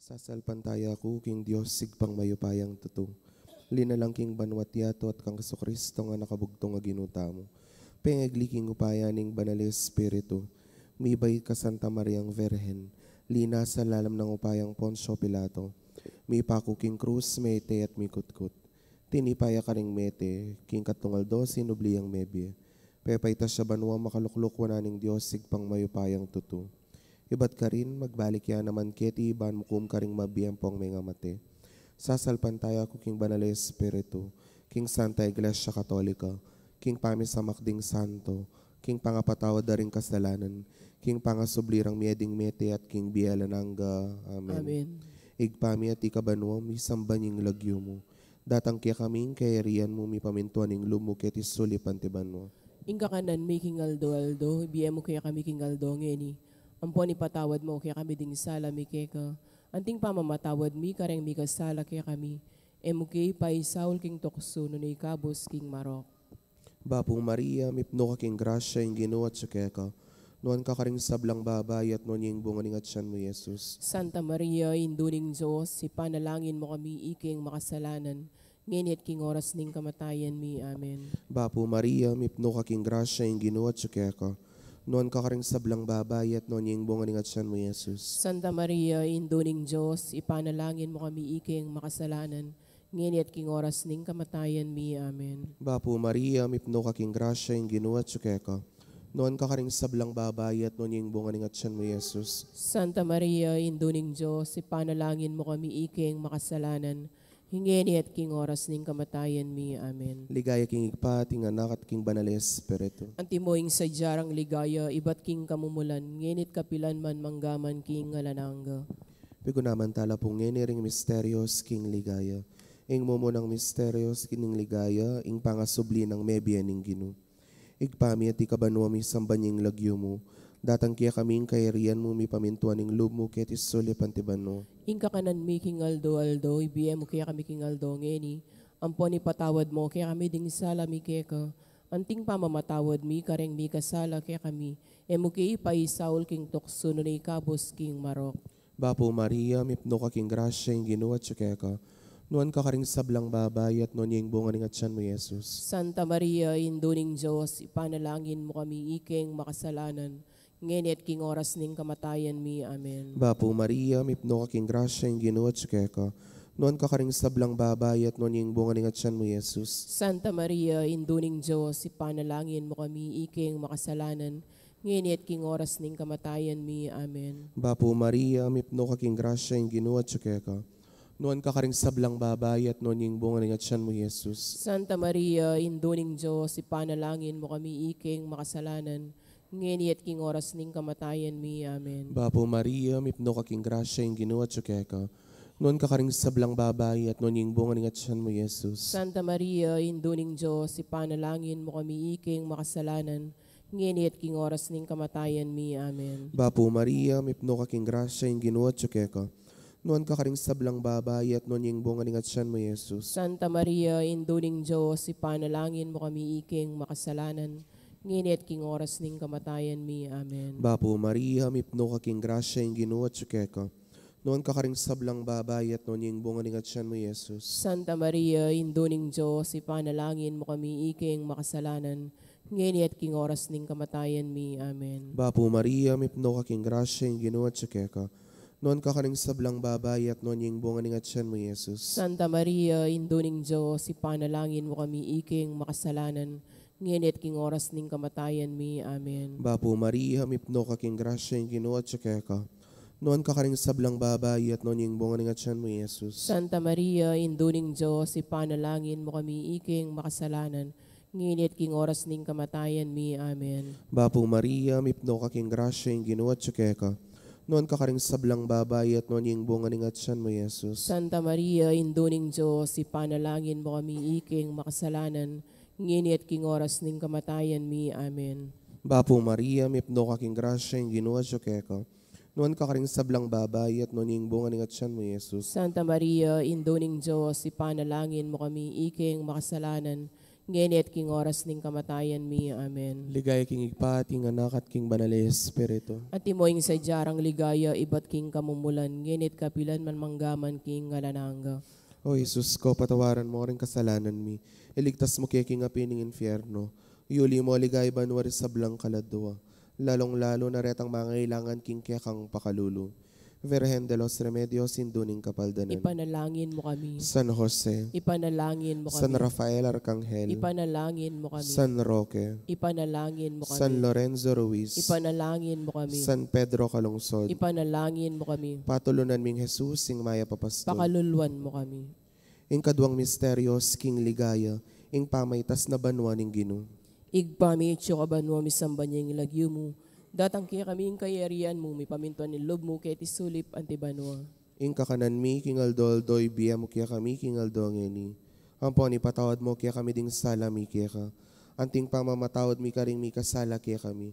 Sasalpantaya ko, King Diyos, sigpang mayupayang tuto. Linalang King banwat yato at kang Kristo nga nakabugtong nga ginuta mo. Pengagli King upayaning banal Espiritu. Mibay ka Santa Mariang Virhen. Lina sa lalam ng upayang Poncio Pilato. Mipako King Cruz, mete at mikutkut. Tinipaya ka ring mete, King katungal do, sinubliyang mebye. Pepayta siya banwa makalukluk wananing Diyos, sigpang mayupayang tuto. Ibat ka rin, magbalik ya naman keti, ban mukum ka ring mabiyempong may ngamate. Sasalpantaya ko King Banal Espiritu, King Santa Iglesia Katolika, King Pamisamakding Santo, King Pangapatawad da ring kasalanan, King Pangasublirang mieding mete at King Bialananga. Amen. Amen. Igpami at ikabanwam, misambanying lagyo mo. Datang kaya kaming kayarian mo, mipamintuan ning lumukit isulipan tibanwa. Ingka kanan may kingaldo-aldo, ibiyem mo kaya kami kingaldo ngeni. Ampon ipatawad mo kaya kami ding sala mi keka. Anting pamamatawad mi kareng mi kasala kaya kami. Emukay pa isaul king tokso no ikabos king marok. Bapong Maria, mipno ka king grasya yung ginawa at sakeka. Noon ka karing sablang babay at noon yung bunga at siyan mo, Jesus. Santa Maria, induning Diyos, ipanalangin mo kami iking makasalanan. Nginit king oras ning kamatayan mi. Amen. Bapo Maria, mipno ka king grasya yung ginawa at sakeka. Noon ka karing sablang babay at noon yung bunga at siyan mo, Jesus. Santa Maria, induning Diyos, ipanalangin mo kami iking makasalanan. Nginit king oras ning kamatayan mi. Amen. Bapo Maria, mipno ka king grasya yung ginawa at sakeka. Noon ka karing sablang babay at noon yung bunga at siyan mo, Jesus. Santa Maria, induning Diyos, ipanalangin mo kami iking makasalanan. Hingeni at king oras ning kamatayan mi. Amen. Ligaya king igpa, ting anak at king Banal Espiritu. Antimoing sa jarang ligaya, ibat king kamumulan, ngenit kapilan man manggaman king ngalananga. Pigo naman tala pong ring misterios king ligaya. Ing mumunang misterios kining ligaya, ing pangasubli ng mebya ning ginu. Igpami at ikabanwa mi sambanying lagyo mo. Datang kaya kaming kayarian mo mi pamintuan ning loob mo ket isuli pantibano. Ingka kanan mi king aldo-aldo, ibiyem mo kaya kami king aldo ngeni. Ampon ipatawad mo kaya kami ding sala mi keka. Anting pamamatawad mi kareng mi kasala kaya kami. Emukay pa isaul king tokso no ikabos king marok. Bapo Maria, mipno ka king grasya yung ginawa at sakeka. Noon ka karing sablang babay at noon yung bunga ng atyan mo, Jesus. Santa Maria, induning Diyos, ipanalangin mo kami iking makasalanan. Ngenit king oras ning kamatayan mi. Amen. Bapo Maria, mipno ka king grasya yung ginawa at sakeka. Noon ka karing sablang babay at noon yung bunga ng atyan mo, Jesus. Santa Maria, induning Diyos, ipanalangin mo kami iking makasalanan. Ngenit king oras ning kamatayan mi. Amen. Bapo Maria, mipno ka king grasya yung ginawa at sakeka. Noon ka karing sablang babay at noon yung bunga ng atyan mo, Jesus. Santa Maria, induning Diyos, ipanalangin mo kami iking makasalanan. Ngenit king oras ning kamatayan mi. Amen. Bapo Maria, mipno ka king grasya yung ginawa at sakeka. Noon ka karing sablang babay at noon yung bunga ng atyan mo, Jesus. Santa Maria, induning Diyos, ipanalangin mo kami iking makasalanan. Ngenit king oras ning kamatayan mi. Amen. Bapo Maria, mipno ka king grasya yung ginawa at sakeka. Noon ka karing sablang babay at noon yung bunga ng atyan mo, Jesus. Santa Maria, induning Diyos, ipanalangin mo kami iking makasalanan. Nginit king oras ning kamatayan mi. Amen. Bapo Maria, mipno ka king grasya yung ginawa at sakeka. Noon ka karing sablang babay at noon yung bunga ng atyan mo, Jesus. Santa Maria, induning Diyos, ipanalangin mo kami iking makasalanan. Nginit king oras ning kamatayan mi. Amen. Bapo Maria, mipno ka king grasya yung ginawa at sakeka. Noon ka karing sablang babay at noon yung bunga ng atyan mo, Jesus. Santa Maria, induning Diyos, ipanalangin mo kami iking makasalanan. Nginit king oras ning kamatayan mi. Amen. Bapo Maria, mipno ka king grasya yung ginawa at sakeka. Noon ka karing sablang babay at noon yung bunga ng atyan mo, Jesus. Santa Maria, induning Diyos, ipanalangin mo kami iking makasalanan. Nginit king oras ning kamatayan mi. Amen. Bapo Maria, mipno ka king grasya yung ginawa at sakeka. Noon ka karing sablang babay at noon yung bunga ng atyan mo, Jesus. Santa Maria, induning Diyos, ipanalangin mo kami iking makasalanan. Nginit king oras ning kamatayan mi. Amen. Bapo Maria, mipno ka king grasya yung ginawa at sakeka. Noon ka karing sablang babay at noon yung bunga ng atyan mo, Jesus. Santa Maria, induning Diyos, ipanalangin mo kami iking makasalanan. ngayon at king oras ning kamatayan mi. Amen. Ligaya king igpat, king anak at king banal na Espiritu. At timoing sa jarang ligaya, ibat king kamumulan, ngayon at kapilan man manggaman king ngalananga. O Jesus ko, patawaran mo rin kasalanan mi. Iligtas mo kaya king apining infyerno. Yuli mo ligay banwari sa blang kaladwa. Lalong-lalo na retang mga ilangan king kaya kang pakalulu. Virgen de los Remedios, induning kapaldanan. Ipanalangin mo kami. San Jose, Ipanalangin mo kami. San Rafael Arcangel, Ipanalangin mo kami. San Roque, Ipanalangin mo kami. San Lorenzo Ruiz, Ipanalangin mo kami. San Pedro Calungsod, Ipanalangin mo kami. patulunan ming Jesus, sing maya papastol. Pakaluluan mo kami. Ing kadwang misteryos, king ligaya, ing pamaytas na banwa ning Ginoo. Igpami itso kabanwa misamba niya yung lagyo mo. Datang kaya kami yung kayarian mo, may pamintuan ng lob mo, kaya tisulip antibanwa. Ing kakanan mi, king aldoldoy, biya mo kaya kami, king aldongeni. Ampon, ipatawad mo kaya kami ding sala mi kaya ka. Anting pamamatawad mi karing mi kasala kaya kami.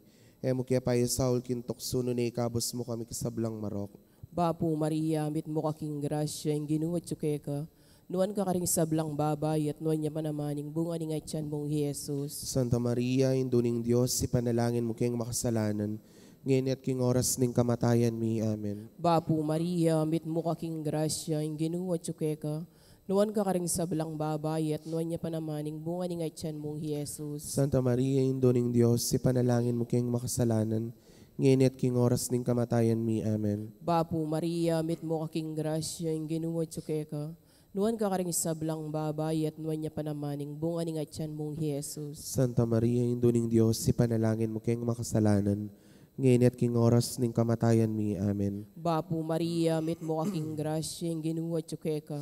Mo kaya payo Saul, kintok suno na ikabos mo kami kasablang marok. Bapo Maria, mit mo kaking grasya, yung ginuwat suke ka. Nuan ka karing sablang babay, at nuan niya pa namaning bunga ni ngay tiyan mong Jesus. Santa Maria, induning Diyos, ipanalangin mo kayong makasalanan, ngayon at king oras ning kamatayan mi. Amen. Bapo Maria, mit mo kaking grasya, yung ginuwat suke ka. Nuan ka karing sablang babay, at nuan niya pa namaning bunga ni ngay tiyan mong Jesus. Santa Maria, induning Diyos, ipanalangin mo kayong makasalanan, ngayon at king oras ning kamatayan mi. Amen. Bapo Maria, mit mo kaking grasya, yung ginuwat suke ka. Nuan ka karing sablang babay, at nuan niya pa namaning bunga ni ngay tiyan mong Jesus. Santa Maria, induning Diyos, ipanalangin mo kayong makasalanan, ngayon at king oras ning kamatayan mi. Amen. Bapo Maria, mit mo kaking grasya, yung ginuwat suke ka.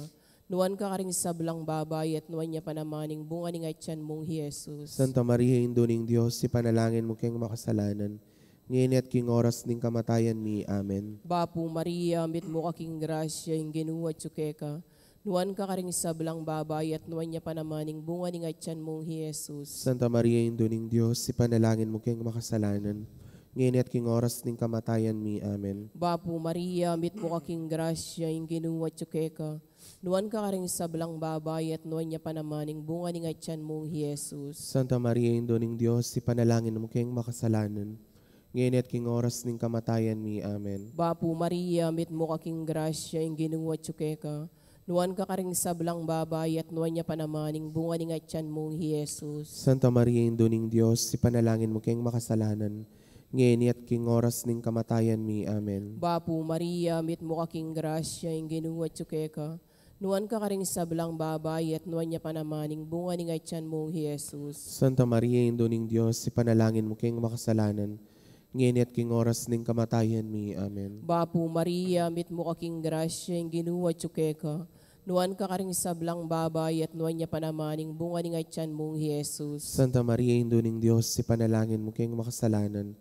Nuan ka karing sablang babay, at nuan niya pa namaning bunga ni ngay tiyan mong Jesus. Santa Maria, induning Diyos, ipanalangin mo kayong makasalanan, ngayon at king oras ning kamatayan mi. Amen. Bapo Maria, mit mo kaking grasya, yung ginuwat suke ka. Nuan ka karing sablang babay, at nuan niya pa namaning bunga ni ngay tiyan mong Jesus. Santa Maria, induning Diyos, ipanalangin mo kayong makasalanan, ngayon at king oras ning kamatayan mi. Amen. Bapo Maria, mit mo kaking grasya, yung ginuwat suke ka. Nuan ka karing sablang babay, at nuan niya pa namaning bunga ni ngay tiyan mong Jesus. Santa Maria, induning Diyos, ipanalangin mo kayong makasalanan, ngayon at king oras ning kamatayan mi. Amen. Bapo Maria, mit mo kaking grasya, yung ginuwat suke ka. Nuan ka karing sablang babay, at nuan niya pa namaning bunga ni ngay tiyan mong Jesus. Santa Maria, induning Diyos, ipanalangin mo kayong makasalanan, ngayon at king oras ning kamatayan mi. Amen. Bapo Maria, mit mo kaking grasya, yung ginuwat suke ka. Nuan ka karing sablang babay, at nuan niya pa namaning bunga ni ngay tiyan mong Jesus. Santa Maria, induning Diyos, ipanalangin mo kayong makasalanan, ngayon at king oras ning kamatayan mi. Amen. Bapo Maria, mit mo kaking grasya, yung ginuwat suke ka. Nuan ka karing sablang babay, at nuan niya pa namaning bunga ni ngay tiyan mong Jesus. Santa Maria, induning Diyos, ipanalangin mo kayong makasalanan,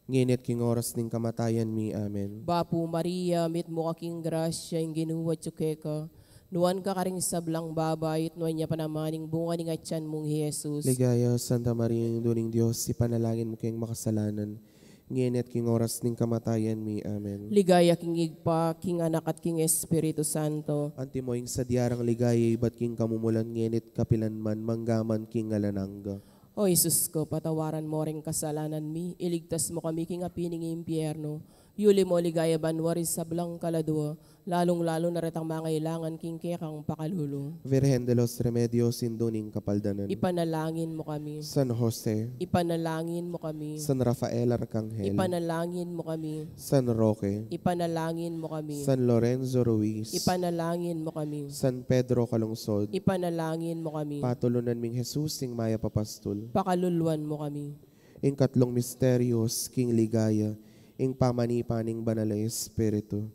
ngayon at king oras ning kamatayan mi. Amen. Bapo Maria, mit mo kaking grasya, yung ginuwat suke ka. Nuan ka karing sablang babay, at nuan niya pa namaning bunga ni ngay tiyan mong Jesus. Ligaya, Santa Maria, induning Diyos, ipanalangin mo kayong makasalanan, ngayon at king oras ning kamatayan mi. Amen. Ligaya king igpa, king anak at king Espiritu Santo. Antimoing sa diarang ligaya, iba't king kamumulan, ngayon at kapilanman, manggaman king alanangga. O Jesus ko, patawaran mo ring kasalanan mi, iligtas mo kami king apining impyerno. Yuli mo ligaya banwari sa blang kaladwa, lalong-lalo na retang mga ilangan king kekang pakalulo. Virgen de los Remedios, induning kapaldanan. Ipanalangin mo kami. San Jose, Ipanalangin mo kami. San Rafael Arcangel, Ipanalangin mo kami. San Roque, Ipanalangin mo kami. San Lorenzo Ruiz, Ipanalangin mo kami. San Pedro Calungsod, Ipanalangin mo kami. patulunan ming Jesus, sing maya papastol. Pakaluluan mo kami. Ing katlong misteryos, king ligaya, ing pamanipaning banal na Espiritu.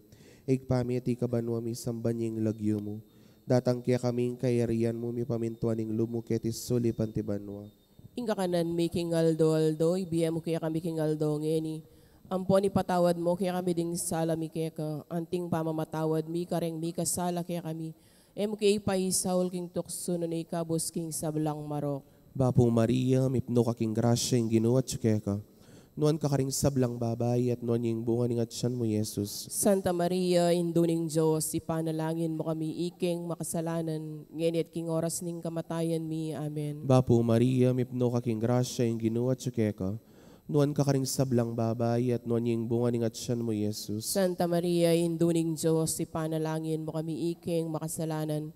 Igpami iti kabanwa mi sambanying lagyo mo. Datang kaya kaming kayarian mo mi pamintuaning lumo ketis sulipan ti banwa. Inga kanan mi king aldo, ibiya mo kaya kami king aldo ngeni. Ampon ipatawad mo kaya kami ding sala mi kaya ka. Anting pamamatawad mi kareng mi kasala kaya kami. Mo kaya ipaisaul king tukso no na ikabos king sablang marok. Bapo Maria, mipno ka king grasya ing ginuwat kaya ka. nuan kakaring sablang babay at nuan yung bunga ng atyan mo, Jesus. Santa Maria, Induning Diyos, ipanalangin mo kami iking makasalanan, ngayon at king oras ning kamatayan mi. Amen. Bapo Maria, mipno kaking grasya yung ginuat tsukeka, nuan kakaring sablang babay at nuan yung bunga ng atyan mo, Jesus. Santa Maria, Induning Diyos, ipanalangin mo kami iking makasalanan,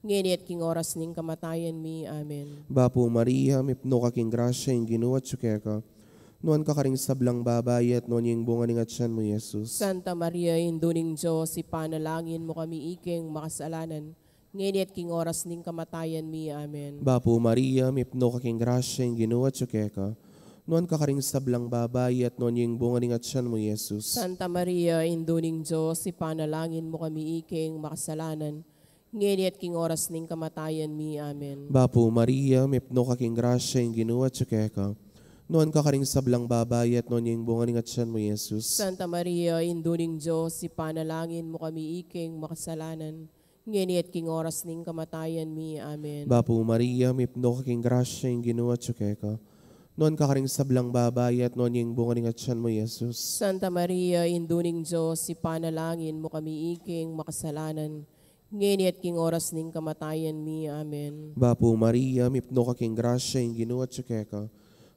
ngayon at king oras ning kamatayan mi. Amen. Bapo Maria, mipno kaking grasya yung ginuat tsukeka, nuan kakaring sablang babay at nuan yung bunga ng atyan mo, Jesus. Santa Maria, Induning Diyos, ipanalangin mo kami iking makasalanan, ngayon at king oras ning kamatayan mi. Amen. Bapo Maria, mipno kaking grasya yung ginuat tsukeka, nuan kakaring sablang babay at nuan yung bunga ng atyan mo, Jesus. Santa Maria, Induning Diyos, ipanalangin mo kami iking makasalanan, ngayon at king oras ning kamatayan mi. Amen. Bapo Maria, mipno kaking grasya yung ginuat tsukeka, nuan kakaring sablang babay at nuan yung bunga ng atyan mo, Jesus. Santa Maria, Induning Diyos, ipanalangin mo kami iking makasalanan, ngayon at king oras ning kamatayan mi. Amen. Bapo Maria, mipno kaking grasya yung ginuat tsukeka, nuan kakaring sablang babay at nuan yung bunga ng atyan mo, Jesus. Santa Maria, Induning Diyos, ipanalangin mo kami iking makasalanan, ngayon at king oras ning kamatayan mi. Amen. Bapo Maria, mipno kaking grasya yung ginuat tsukeka,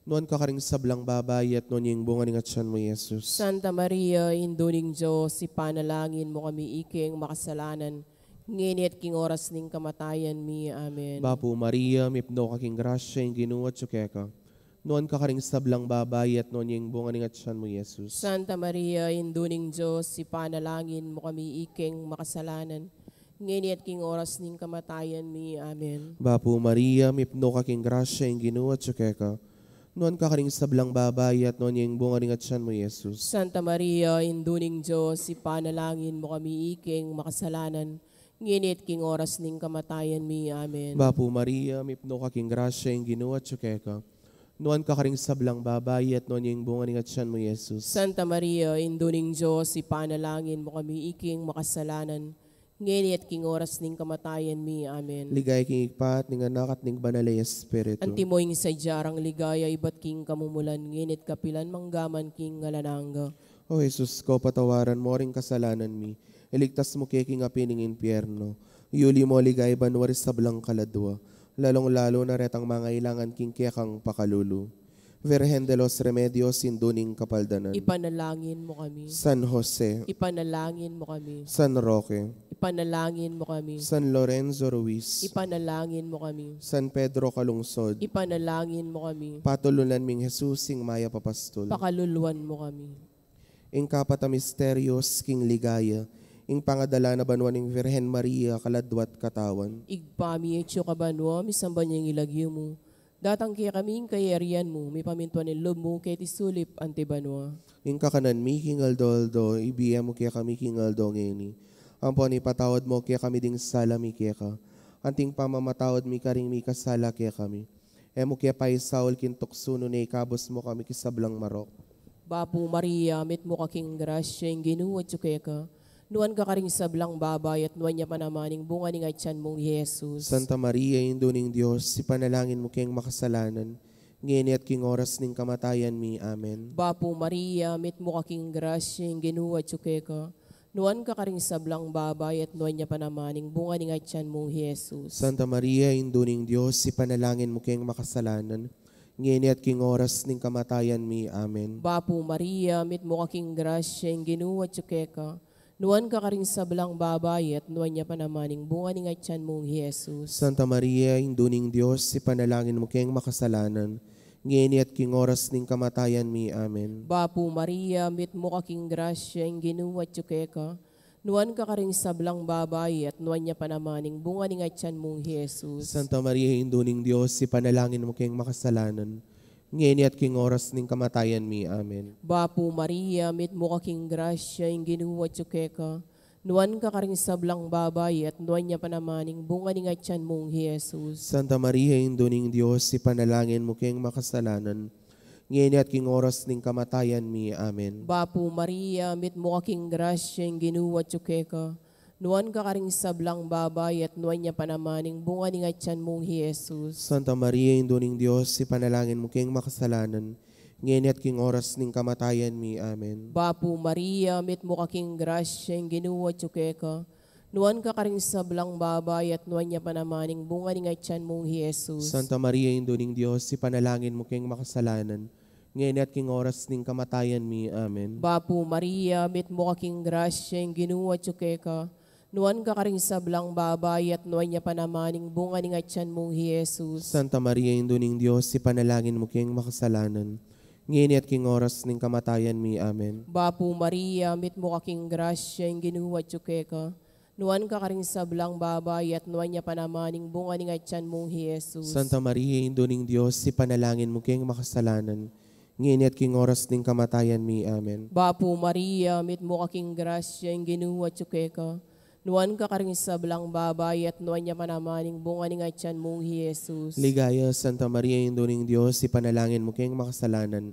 nuan kakaring sablang babay at nuan yung bunga ng atyan mo, Jesus. Santa Maria, Induning Diyos, ipanalangin mo kami iking makasalanan, ngayon at king oras ning kamatayan mi. Amen. Bapo Maria, mipno kaking grasya yung ginuat tsukeka, nuan kakaring sablang babay at nuan yung bunga ng atyan mo, Jesus. Santa Maria, Induning Diyos, ipanalangin mo kami iking makasalanan, ngayon at king oras ning kamatayan mi. Amen. Bapo Maria, mipno kaking grasya yung ginuat tsukeka, nuan kakaring sablang babay at nuan yung bunga ng atyan mo, Jesus. Santa Maria, Induning Diyos, ipanalangin mo kami iking makasalanan, ngayon at king oras ning kamatayan mi. Amen. Bapo Maria, mipno kaking grasya yung ginuat tsukeka, nuan kakaring sablang babay at nuan yung bunga ng atyan mo, Jesus. Santa Maria, Induning Diyos, ipanalangin mo kami iking makasalanan, ngayon at king oras ning kamatayan mi. Amen. Ligay king ikpat, ning anak at ning banalay Espiritu. Antimoing sa jarang ligaya, ibat king kamumulan, ngayon at kapilan manggaman king ngalananga. O Jesus ko, patawaran mo ring kasalanan mi. Iligtas mo king apining impyerno. Iuli mo ligay banwaris sablang kaladwa. Lalong-lalo na retang mga ilangan king kekang pakalulu. Virgen de los Remedios, Induning Kapaldanan. Ipanalangin mo kami. San Jose, Ipanalangin mo kami. San Roque, Ipanalangin mo kami. San Lorenzo Ruiz, Ipanalangin mo kami. San Pedro Calungsod, Ipanalangin mo kami. patulunan ming Jesusing Maya Papastol. Pakaluluan mo kami. Ing kapata misterios king ligaya, ing pangadala na banwan ng Virgen Maria kaladwat katawan. Igpami etyo kabanwa, misamban niyang ilagyo mo. Datang kaya kaming kayarian mo, may pamintuan ng loob mo, kaya tisulip ante banwa. Ing kakanan mi king aldo, ibiya mo kaya kami king aldo ngeni. Ampon ipatawad mo kaya kami ding sala mi kaya ka. Anting pamamatawad mi karing mi kasala kaya kami. Emo kaya pa isaul kintuksuno na ikabos mo kami kisablang marok. Bapo Maria, mit mo kaking grasya, yung ginuwad so kaya ka. Nuan ka karing sablang babay at nuan niya pa namaning bunga ni ngaytyan mong Jesus. Santa Maria, Induning Diyos, ipanalangin mo kayong makasalanan, ngayon at king oras ning kamatayan mi. Amen. Bapo Maria, mit mo kaking grasya, yung ginuwad so kaya ka. Nuan ka karing sablang babay at nuan niya pa namaning bunga ni ngaytyan mong Jesus. Santa Maria, Induning Diyos, ipanalangin mo kayong makasalanan, ngayon at king oras ning kamatayan mi. Amen. Bapo Maria, mit mo kaking grasya, yung ginuwad so kaya ka. Nuan ka karing sablang babay at nuan niya pa namaning bunga ni ngaytyan mong Jesus. Santa Maria, Induning Diyos, ipanalangin mo kayong makasalanan, ngayon at king oras ning kamatayan mi. Amen. Bapo Maria, mit mo kaking grasya, yung ginuwat so kaya ka. Nuan ka karing sablang babay at nuan niya pa namaning bunga ni ngaytyan mong Jesus. Santa Maria, Induning Diyos, ipanalangin mo kayong makasalanan, ngayon at king oras ning kamatayan mi. Amen. Bapo Maria, mit mo kaking grasya, yung ginuwat so kaya ka. Nuan ka karing sablang babay at nuan niya pa namaning bunga ni ngaytyan mong Jesus. Santa Maria, Induning Diyos, ipanalangin mo kayong makasalanan, ngayon at king oras ning kamatayan mi. Amen. Bapo Maria, mit mo kaking grasya, yung ginuwat so kaya ka. Nuan ka karing sablang babay at nuan niya pa namaning bunga ni ngaytyan mong Jesus. Santa Maria, Induning Diyos, ipanalangin mo kayong makasalanan, ngayon at king oras ning kamatayan mi. Amen. Bapu Maria, met mo kaking grasya, ang ginuwa tsukeka. Nuan ka karing sablang babay at nuan niya panamaning bunga ni ngaytyan mong Jesus. Santa Maria, Indo ning Diyos, ipanalangin mo kayong makasalanan, ngayon at king oras ning kamatayan mi. Amen. Bapu Maria, met mo kaking grasya, ang ginuwa tsukeka. Nuan ka karing sablang babay at nuan niya panamaning bunga ni ngaytyan mong Jesus. Santa Maria, Indo ning Diyos, ipanalangin mo kayong makasalanan, ngayon at king oras ning kamatayan mi. Amen. Bapu Maria, met mo kaking grasya, ang ginuwa tsukeka. Nuan ka karing sablang babay at nuan niya panamaning bunga ni ngaytyan mong Jesus. Santa Maria, Indo ning Diyos, ipanalangin mo kayong makasalanan, ngayon at king oras ning kamatayan mi. Amen. Bapu Maria, met mo kaking grasya, ang ginuwa tsukeka. Nuan ka karing sablang babay at nuan niya panamaning bunga ni ngaytyan mong Jesus. Ligaya, Santa Maria, Indo ning Diyos, ipanalangin mo kayong makasalanan,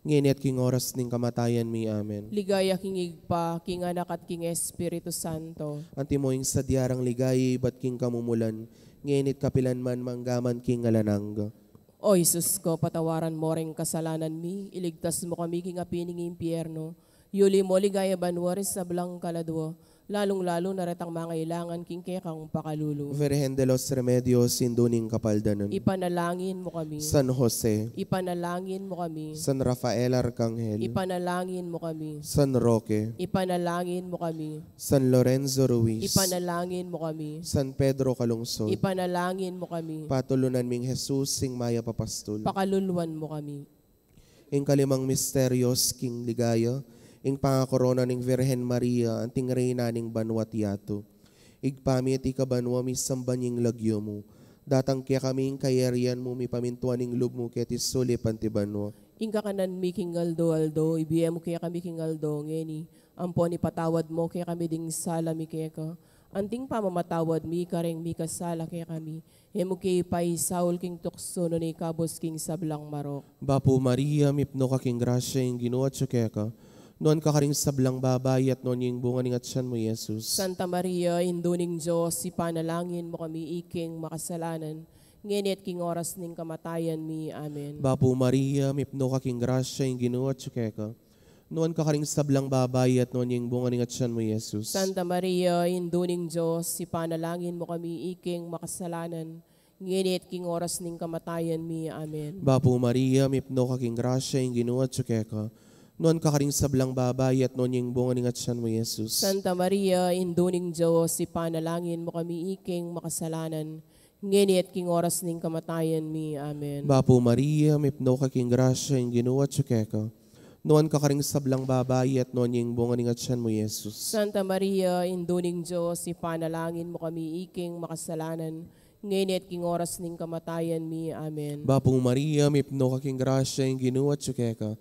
ngayon at king oras ning kamatayan mi. Amen. Ligaya king igpa, king anak at king Espiritu Santo. Antimoing sa diarang ligaya, ba't king kamumulan, ngayon at kapilan man manggaman king alanang. O Jesus ko, patawaran mo ring kasalanan mi, iligtas mo kami king apining impyerno. Yuli mo ligaya banwaris sa blang kaladwa, lalong-lalo naratang mga ilangan king kekang pakalulu. Virgen de los Remedios, Indo ning kapaldanan. Ipanalangin mo kami. San Jose, Ipanalangin mo kami. San Rafael Arcangel, Ipanalangin mo kami. San Roque, Ipanalangin mo kami. San Lorenzo Ruiz, Ipanalangin mo kami. San Pedro Calungsod, Ipanalangin mo kami. patulunan ming Jesus sing maya papastol. Pakaluluan mo kami. Ing kalimang misterios king ligaya, ing pangakorona ning Virgen Maria, anting reyna ning banwa tiyato. Igpamit ikabanwa mi sambanying lagyo mo. Datang kaya kaming kayarian mo mi pamintuan ning lub mo kaya tisuli pantibanwa. Ingka kanan mi king aldo, ibiyem mo kaya kami king aldo, ngeni. Ampon ipatawad mo kaya kami ding sala mi kaya ka. Anting pamamatawad mi kareng mi kasala kaya kami. Hemo kay pay Saul king tukso no ni kabos king sablang marok. Bapu Maria, mipno ka king grasya ing ginuat siya kaya ka. Noon ka karing sablang babay at noon yung bunga ng atsan mo, Jesus. Santa Maria, induning Diyos, ipanalangin mo kami iking makasalanan. Ngenit king oras ning kamatayan mi. Amen. Bapu Maria, mipno ka king grasya ing ginuat siya kaya ka. Noon ka karing sablang babay at noon yung bunga ng atsan mo, Jesus. Santa Maria, induning Diyos, ipanalangin mo kami iking makasalanan. Ngenit king oras ning kamatayan mi. Amen. Bapu Maria, mipno ka king grasya ing ginuat siya kaya ka. Noon ka karing sablang babay at noon yung bunga ng atsan mo, Jesus. Santa Maria, induning Diyos, ipanalangin mo kami iking makasalanan. Ngenit king oras ning kamatayan mi. Amen. Bapu Maria, mipno ka king grasya ing ginuat siya kaya ka. Noon ka karing sablang babay at noon yung bunga ng atsan mo, Jesus. Santa Maria, induning Diyos, ipanalangin mo kami iking makasalanan. Ngenit king oras ning kamatayan mi. Amen. Bapu Maria, mipno ka king grasya ing ginuat siya kaya ka.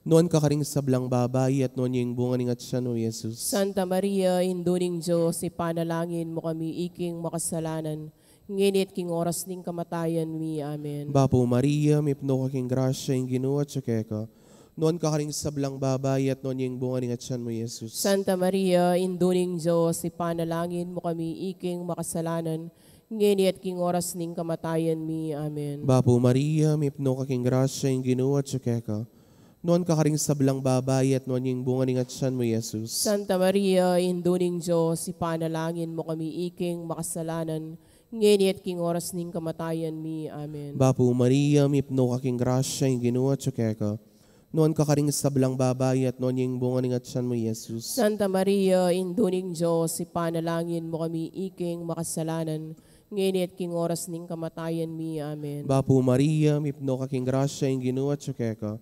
Noon ka karing sablang babay at noon yung bunga ng atsan mo, Jesus. Santa Maria, induning Diyos, ipanalangin mo kami iking makasalanan. Ngenit king oras ning kamatayan mi. Amen. Bapu Maria, mipno ka king grasya ing ginuat siya kaya ka. Noon ka karing sablang babay at noon yung bunga ng atsan mo, Jesus. Santa Maria, induning Diyos, ipanalangin mo kami iking makasalanan. Ngenit king oras ning kamatayan mi. Amen. Bapu Maria, mipno ka king grasya ing ginuat siya kaya ka. Noon ka karing sablang babay at noon yung bunga ng atsan mo, Jesus. Santa Maria, induning Diyos, ipanalangin mo kami iking makasalanan. Ngenit king oras ning kamatayan mi. Amen. Bapu Maria, mipno ka king grasya ing ginuat siya kaya ka. Noon ka karing sablang babay at noon yung bunga ng atsan mo, Jesus. Santa Maria, induning Diyos, ipanalangin mo kami iking makasalanan. Ngenit king oras ning kamatayan mi. Amen. Bapu Maria, mipno ka king grasya ing ginuat siya kaya ka.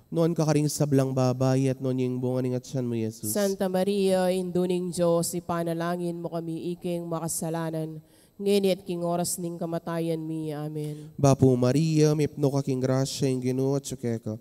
Noon ka karing sablang babay at noon yung bunga ng atsan mo, Jesus. Santa Maria, induning Diyos, ipanalangin mo kami iking makasalanan. Ngenit king oras ning kamatayan mi. Amen. Bapu Maria, mipno ka king grasya ing ginuat siya kaya ka.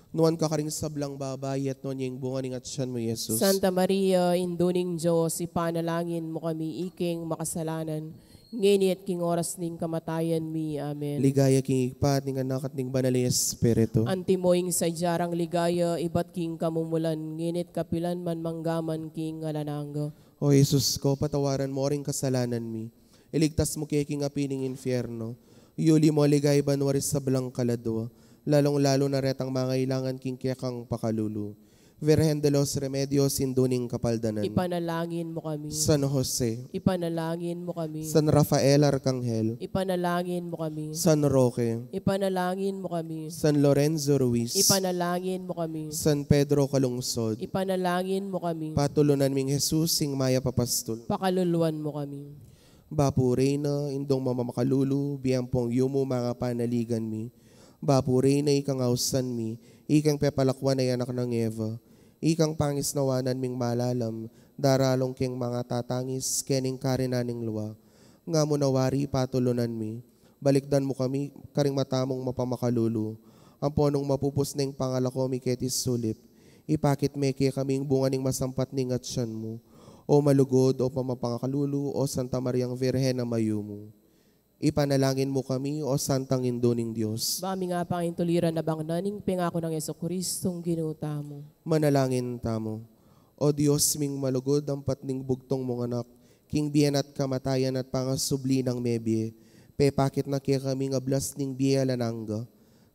Noon ka karing sablang babay at noon yung bunga ng atsan mo, Jesus. Santa Maria, induning Diyos, ipanalangin mo kami iking makasalanan. Ngenit king oras ning kamatayan mi. Amen. Ligaya king igpat ning anak at ning banal na Espiritu. Antimoing sa jarang ligaya, ibat king kamumulan, nginit kapilan man manggaman king alananga. O Jesus ko, patawaran mo ring kasalanan mi. Iligtas mo kay king apining infierno. Iuli mo ligay banwaris sa blang kaladwa. lalong-lalo na retang mangailangan king kekang pakalulu. Virgen de los Remedios, induning kapaldanan. Ipanalangin mo kami. San Jose, Ipanalangin mo kami. San Rafael Arcangel, Ipanalangin mo kami. San Roque, Ipanalangin mo kami. San Lorenzo Ruiz, Ipanalangin mo kami. San Pedro Calungsod, Ipanalangin mo kami. patulunan ming Jesus, sing maya papastol. Pakaluluan mo kami. Bapu Reyna, indong mamakalulu, biyampong yumo mga panaligan mi. Bapu Reyna, ikang ausan mi, ikang pepalakwan ay anak ng Eva. Ikang pangis nawanan ming malalam, daralong king mga tatangis, kening karinaning luwa. Nga mo nawari patulunan mi, balikdan mo kami, karing matamong mapamakalulu. Ang ponong mapupus ning pangalako mi ketis sulip, ipakit meke kaming bunga ning masampat ning atsyan mo. O malugod o pamapangakalulu o Santa Mariang Virhen na mayumo. Ipanalangin mo kami o Santang Induning Diyos. Bami nga pangin tuliran na bang naning pingako ng Jesucristong ginuta mo. Manalangin tamo. O Diyos ming malugod ang patning bugtong mong anak, king biyan at kamatayan at pangasubli ng mebye, pepakit na kaya kaming ablas ning biya lanangga.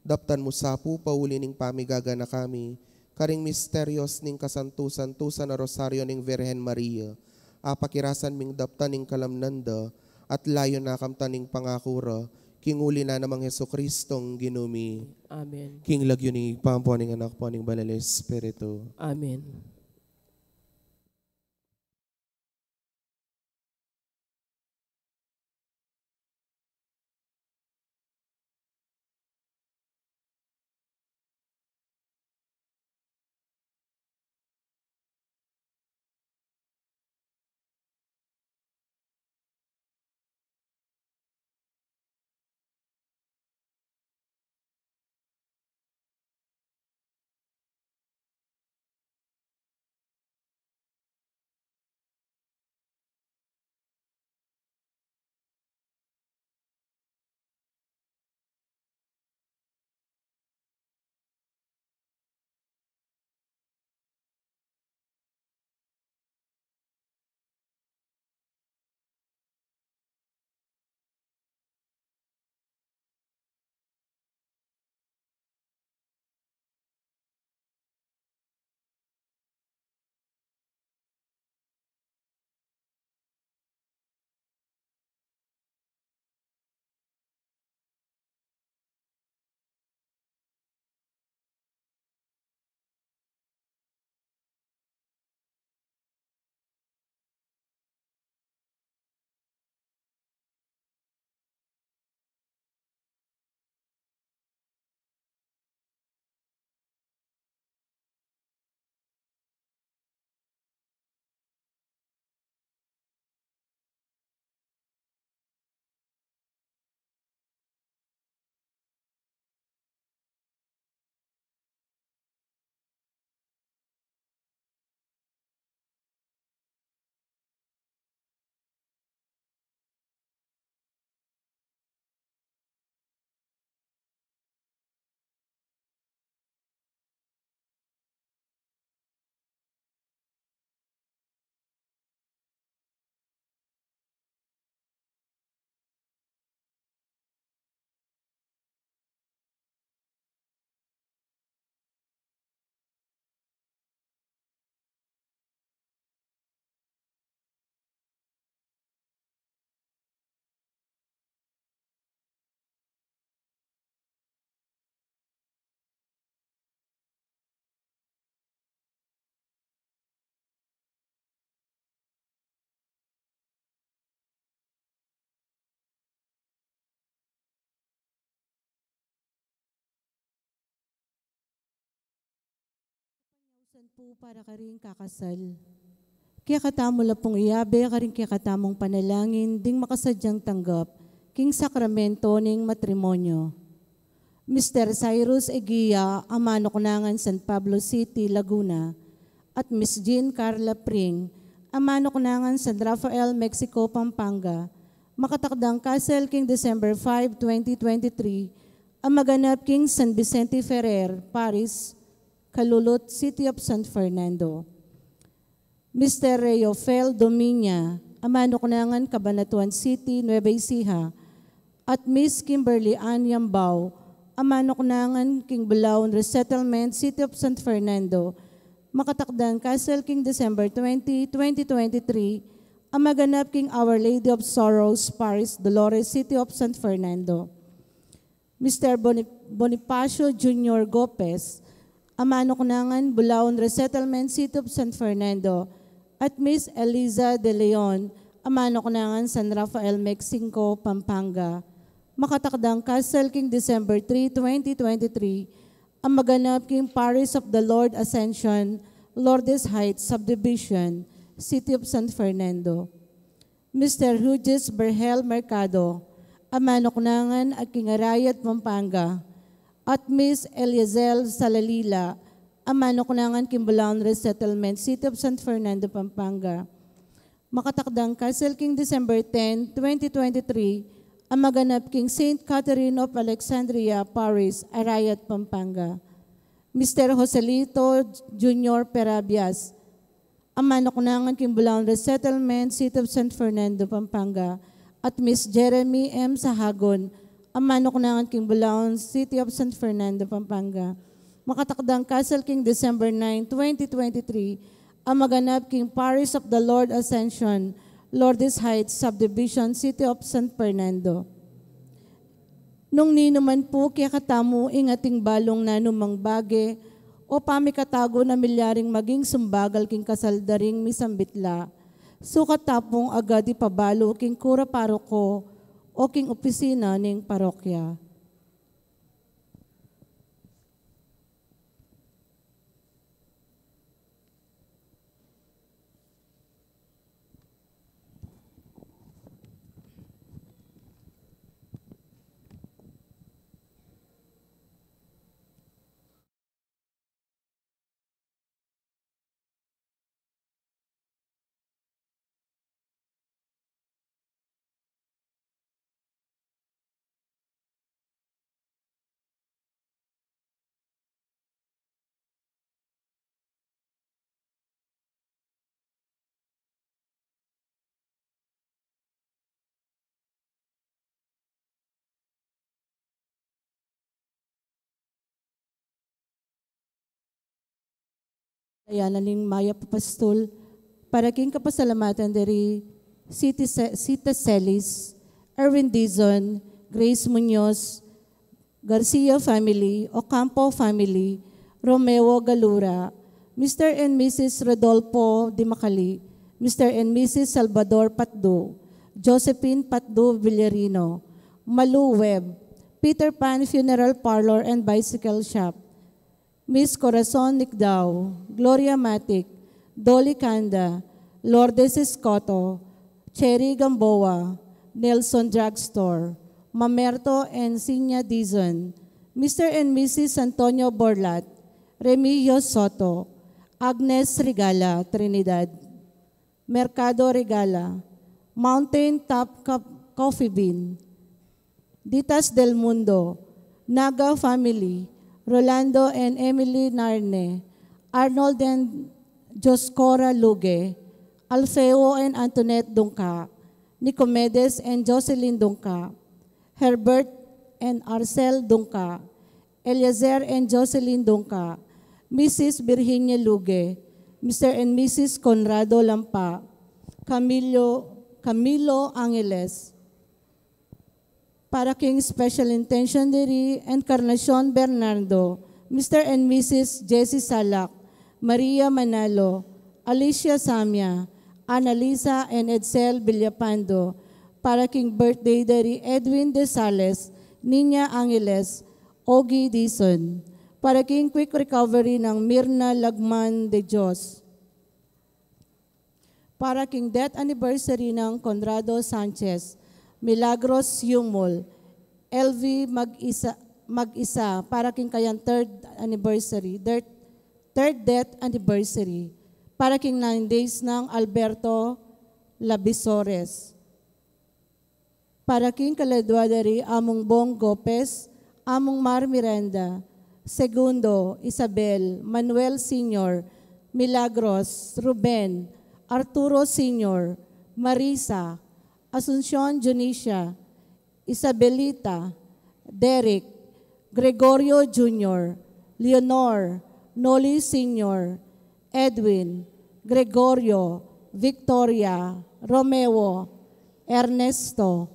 Daptan mo sapu pauli ning pamigaga na kami, karing misteryos ning kasantusan-tusan na rosaryo ning Virhen Maria, apakirasan ming daptan ning kalamnanda, at layo na kamtaning pangakura, kinguli na namang Jesucristong ginumi. Amen. King lagyo ni pampuaning anak po ning Banal Espiritu. Amen. San po para karing kakasal. Kaya katamo la pong iyabe, karing kaya katamong panalangin, ding makasadyang tanggap, king sakramento ning matrimonyo. Mr. Cyrus Eguia, Amano Kunangan, San Pablo City, Laguna, at Miss Jean Carla Pring, Amano Kunangan, San Rafael, Mexico, Pampanga, makatakdang kasal king December 5, 2023, ang maganap king San Vicente Ferrer, Paris, Calulot, City of San Fernando. Mr. Reofel Dominia, Amano Kunangan, Cabanatuan City, Nueva Ecija, at Miss Kimberly Ann Yambao, Amanoknangan, King Bulaon Resettlement, City of San Fernando, Makatakdan, Castle, King December 20, 2023, Amaganap, King Our Lady of Sorrows, Paris, Dolores, City of San Fernando. Mr. Bonifacio Jr. Gopez, Amanoknangan, Bulaon Resettlement, City of San Fernando, at Miss Eliza De Leon, Amanoknangan, San Rafael, Mexico, Pampanga. Makatakdang, Castle, King December 3, 2023, Amaganap, King Paris of the Lord Ascension, Lourdes Heights Subdivision, City of San Fernando. Mr. Hughes Berhel Mercado, Amanoknangan at King Arayat, Pampanga. At Miss Eliezel Salalila, Amanoknangan, King Bulaon Resettlement, City of San Fernando, Pampanga. Makatakdang, Castle, King December 10, 2023, Amaganap, King Saint Catherine of Alexandria, Paris, Arayat, Pampanga. Mr. Joselito Jr. Perabias, Amanoknangan, King Bulaon Resettlement, City of San Fernando, Pampanga. At Miss Jeremy M. Sahagon, Amanoknangan, King Bulaon, City of San Fernando, Pampanga. Makatakdang, Castle, King December 9, 2023, Amaganap, King Paris of the Lord Ascension, Lourdes Heights Subdivision, City of San Fernando. Nung ninuman po kaya katamo ingating balong na numang bage o pamikatago na milyaring maging sumbagal king kasaldaring misambitla. Sukat tapong agad ipabalo king kura paroko o king opisina ning parokya. Ayan, aling Maya Papastol, para king kapasalamatan dari Sita Celis, Erwin Dizon, Grace Munoz, Garcia family, Ocampo family, Romeo Galura, Mr. and Mrs. Rodolfo Dimacali, Mr. and Mrs. Salvador Patdo, Josephine Patdo Villarino, Malu Webb, Peter Pan Funeral Parlor and Bicycle Shop, Miss Corazon Nicdao, Gloria Matic, Dolly Canda, Lourdes Escoto, Cherry Gamboa, Nelson Drugstore, Mamerto and Sinya Dizon, Mr. and Mrs. Antonio Borlat, Remigio Soto, Agnes Regala, Trinidad, Mercado Regala, Mountain Top Coffee Bean, Ditas del Mundo, Naga Family, Rolando and Emily Narne, Arnold and Joscora Luge, Alfeo and Antoinette Dungka, Nicomedes and Jocelyn Dungka, Herbert and Arcel Dungka, Eliezer and Jocelyn Dungka, Mrs. Virginia Luge, Mr. and Mrs. Conrado Lampa, Camilo Angeles, para King Special Intention Diri, Encarnacion Bernardo, Mr. and Mrs. Jessie Salak, Maria Manalo, Alicia Samia, Annalisa and Edsel Villapando, para King Birthday Diri, Edwin De Sales, Nina Angeles, Ogie Dizon, para King Quick Recovery ng Mirna Lagman de Dios, para King Death Anniversary ng Conrado Sanchez, Milagros Yumol, LV Mag-isa, para king kayang third death anniversary, para king 9 days ng Alberto Labisores, para king kaladwadari Among Bong Gopez, Among Mar Miranda, Segundo, Isabel, Manuel Sr., Milagros, Ruben, Arturo Sr., Marisa, Asuncion Junicia, Isabelita, Derek, Gregorio Jr., Leonor, Noli Sr., Edwin, Gregorio, Victoria, Romeo, Ernesto,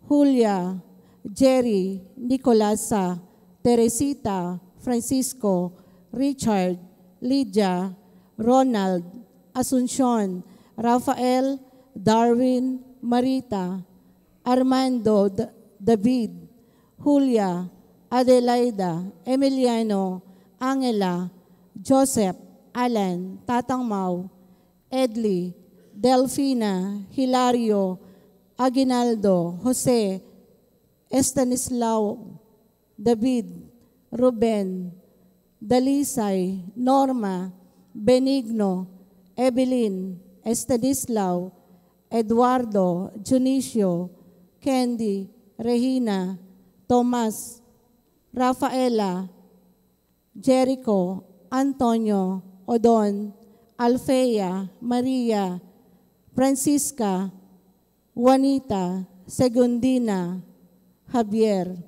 Julia, Jerry, Nicolasa, Teresita, Francisco, Richard, Lydia, Ronald, Asuncion, Rafael, Darwin, Marita, Armando, David, Julia, Adelaida, Emiliano, Angela, Joseph, Alan, Tatang Mau, Edli, Delfina, Hilario, Aguinaldo, Jose, Estanislao, David, Ruben, Dalisay, Norma, Benigno, Evelyn, Estanislao, Eduardo, Junicio, Candy, Regina, Tomas, Rafaela, Jericho, Antonio, Odon, Alfea, Maria, Francisca, Juanita, Segundina, Javier.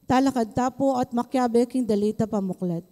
Talakad tapo at makyabe king dalita pamuklat.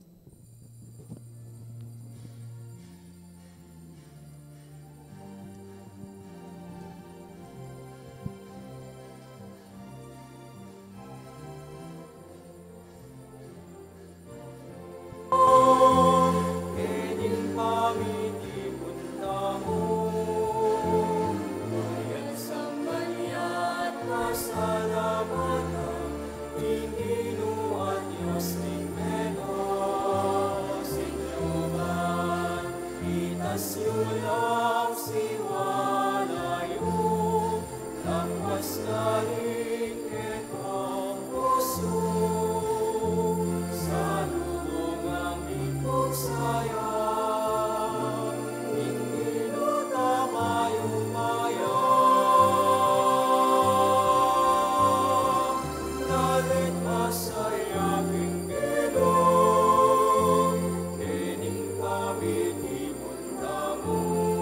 Kening pamiti puntamu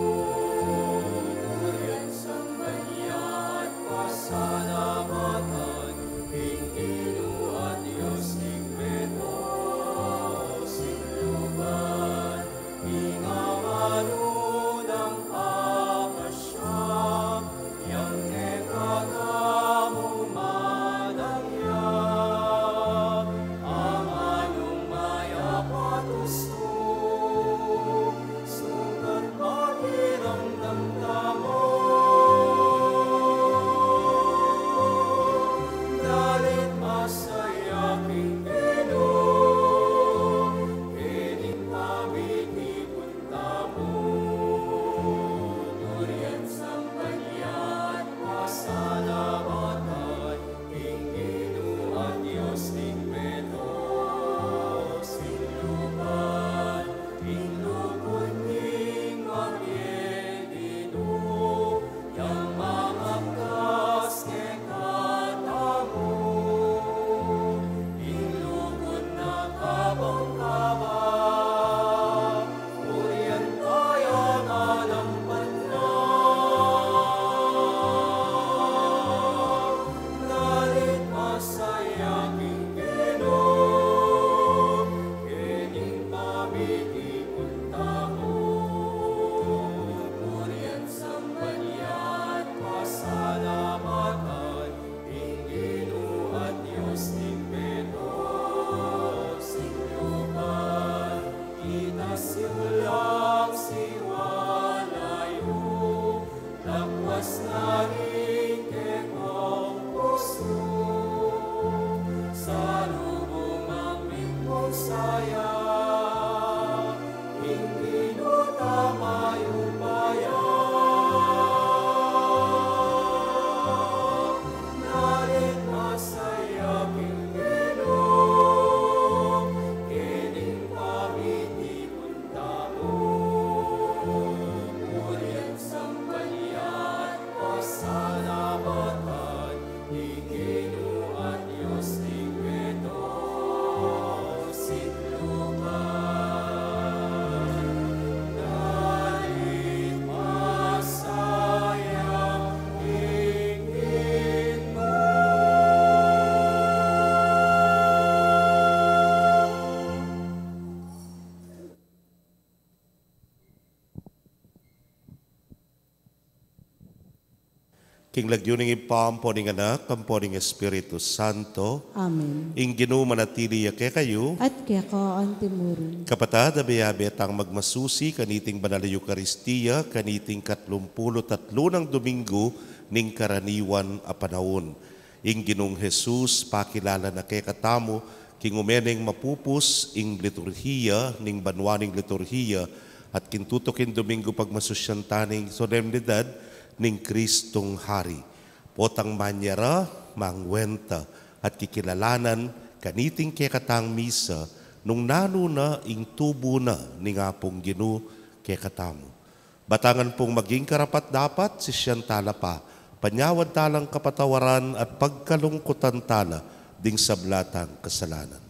King lagyuning ipampo ning anak, kampo ning Espiritu Santo, Amen. ing ginumanatili ke kayo, At kaya ka ang timurin. kapatad, abayabet ang magmasusi, kaniting banal na Eucharistia, kaniting 33 ng Domingo, ning karaniwan a panahon. Ing ginong Jesus, pakilala na ke katamo, king umeneng mapupus, ing liturhiya, ning banwaning liturhiya, at kintutokin Domingo pagmasusyantaning solemnidad, ning Kristong Hari. Potang manyara, mangwenta, at kikilalanan, kaniting ke katang misa, nung nanuna ing tubo na ni nga pong ginu ke katamo. Batangan pong maging karapat dapat si siyang tala pa, panyawad talang kapatawaran at pagkalungkutan tala ding sablatang kasalanan.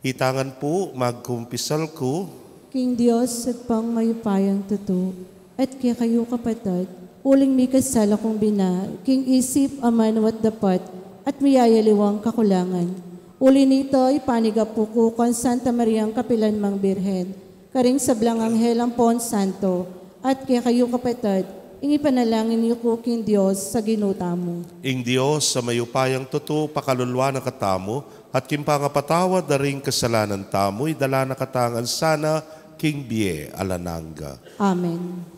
Itangan po, magkumpisal ko, King Diyos at pangmayupayang tuto, at kaya kayo kapatid, uling may kasala kong bina, king isip aman wat dapat, at miyayaliwang kakulangan. Uli nito ipanigapuko kon Santa Mariang Kapilan Mang Birhen, karing sablang anghel ang Pon Santo, at kaya kayo kapatid, ingi panalangin niyo ko king Diyos sa ginuta mo. ing Diyos sa mayupayang tuto, pakalulwa na katamo, at kimpangapatawad na ring kasalanan tamo, idala na katangan sana, King Bie Alananga. Amen.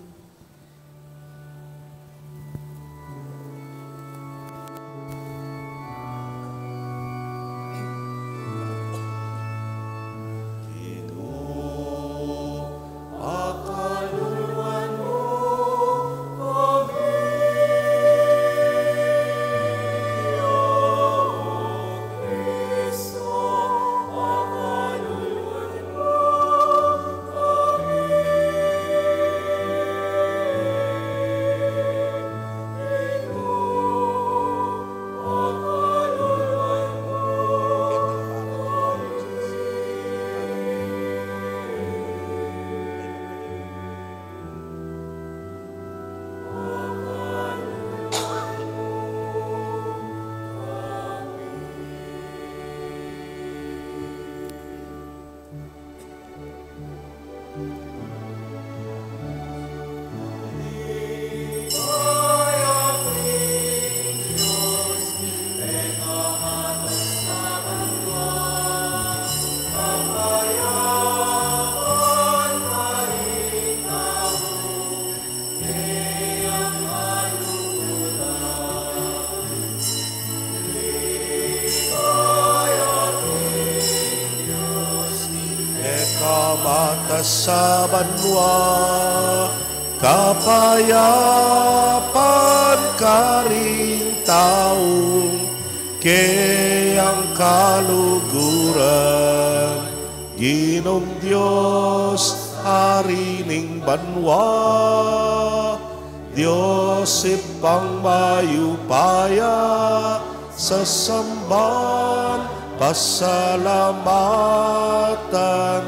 Sa banwa, kapayapan karing taong kayang kaluguran. Ginong Diyos, Hari ning banwa, Diyos ipang mayupaya sa samban, pasalamatan,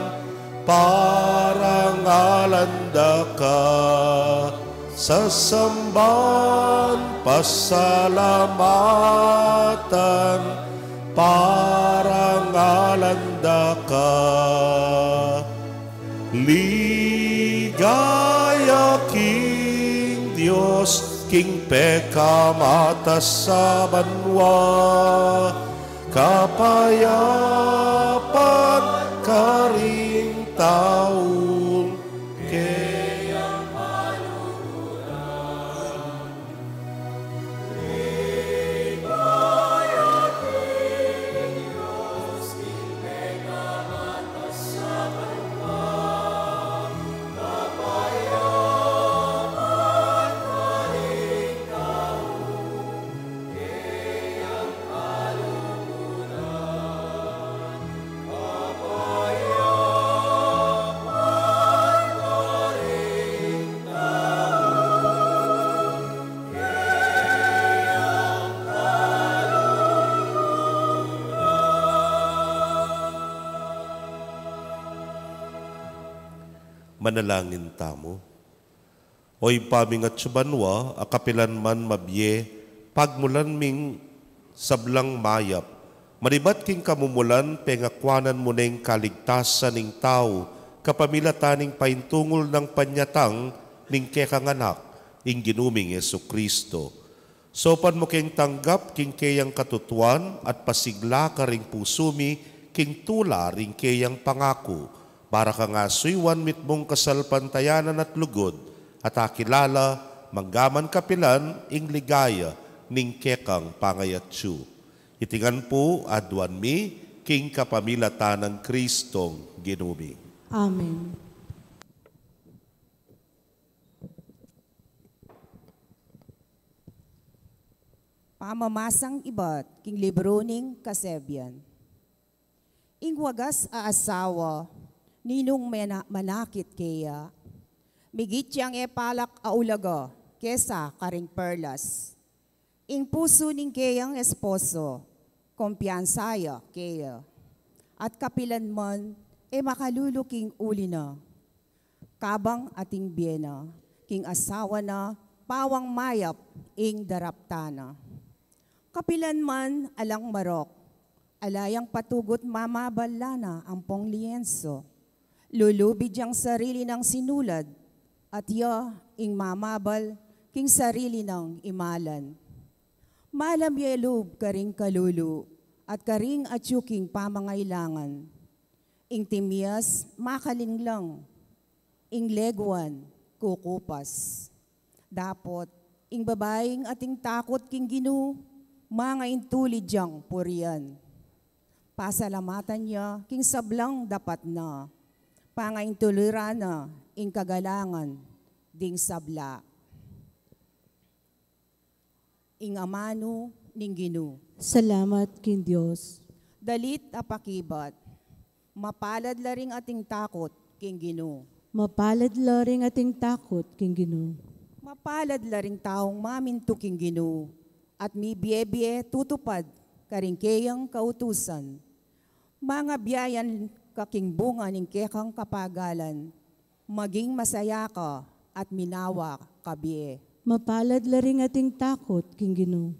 parangalanda ka sa samban, pasalamatan, parangalanda ka. Ligaya King Diyos, King pekamata sa banwa, kapayapan karing taong kayang kaluguran. Ligaya King Diyos, King pekamata sa banwa, kapayapan karing taong kayang kaluguran. Manalangin tamo. Oy paming at subanwa, akapilan man mabye, pagmulan ming sablang mayap. Maribat king kamumulan, pengakwanan mo ning kaligtasan ning tao, kapamilataning paintungol ng panyatang ning kekanganak. ing ginuming Yesu Kristo. Sopan mo king tanggap king kayang katutuan at pasigla ka ring pusumi king tula ring kayang pangako para ka nga suywan mitmong kasalpantayanan at lugod at akilala manggaman kapilan ing ligaya ning kekang pangayatsu. Itingan po adwan mi king kapamilatan ng Kristong ginuming. Amen. Pamamasang ibat king libro ning Kasebian. Ing wagas aasawa, ninong manakit kaya, migit yang epalak aulaga, kesa karing perlas. Ing puso ning kayang esposo, kumpiyansaya kaya, at kapilan man, makaluluking uli na. Kabang ating biyena, king asawa na, pawang mayap, ing daraptana. Kapilan man alang marok, alayang patugot mamabala na ang pong lienso. Lulubid yang sarili ng sinulad, at ya ing mamabal king sarili ng imalan. Malam yelub karing kalulu, at karing atyuking pamangailangan. Ing timyas makalinglang, ing legwan kukupas. Dapot, ing babaeng ating takot king ginu, mga intulid diyang purian. Pasalamatan niya, king sablang dapat na. Pangaintulira na, ing kagalangan, ding sabla. Ing amano, ning ginu. Salamat king Diyos. Dalit apakibat, mapalad laring ating takot, king ginu. Mapalad laring ating takot king Ginoo. Mapalad laring taong maminto king ginu. At mi biye tutupad karing kayang kautusan. Mga biyayan kaking bunga ning kekang kapagalan, maging masaya ka at minawa kabiye. Mapalad laring ating takot king Ginoo.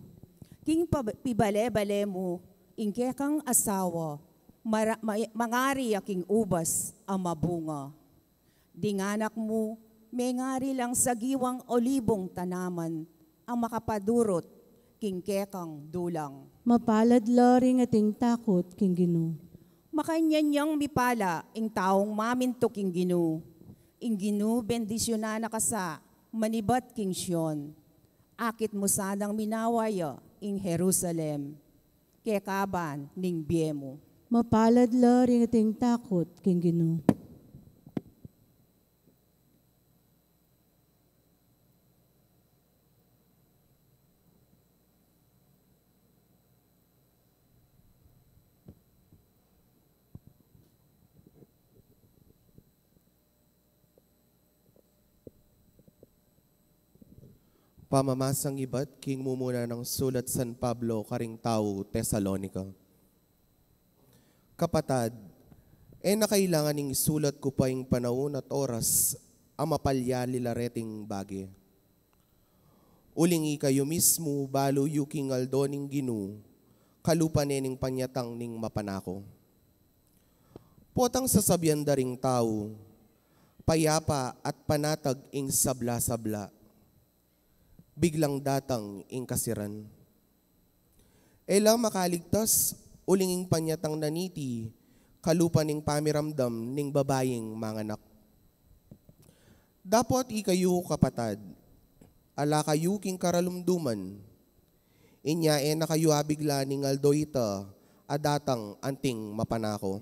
King pibale-bale mo, ing kekang asawa, mangari aking ubas ang mabunga. Dinganak mo, may ngari lang sa giwang olibong tanaman, ang makapadurot king kekang dulang. Mapalad laring ating takot king Ginoo. Makanyanyang mipala, ing taong maminto king Ginoo. Ing Ginoo bendisyonan na kasa, manibat king Sion. Akit mo sanang minawaya, ing Jerusalem. Kekaban ning biyemo. Mapalad laring ating takot king Ginoo. Pamamasang ibat, king mumuna ng sulat San Pablo, karing tao, Tesalonica. Kapatad, nakailangan ning isulat ko pa ing panahon at oras, ang mapalya lilareting bagi. Ulingi kayo mismo, balo yuking aldo ning ginu, kalupanin ning panyatang ning mapanako. Potang sasabihan daring tao, payapa at panatag ing sabla-sabla, biglang datang ing kasiran. Ela makaligtas, ulinging panyatang naniti, kalupa ning pamiramdam ning babayeng manganak. Dapat ikayo kapatad, ala kayo king karalumduman, inya na kayo abigla ning aldoita, adatang anting mapanako.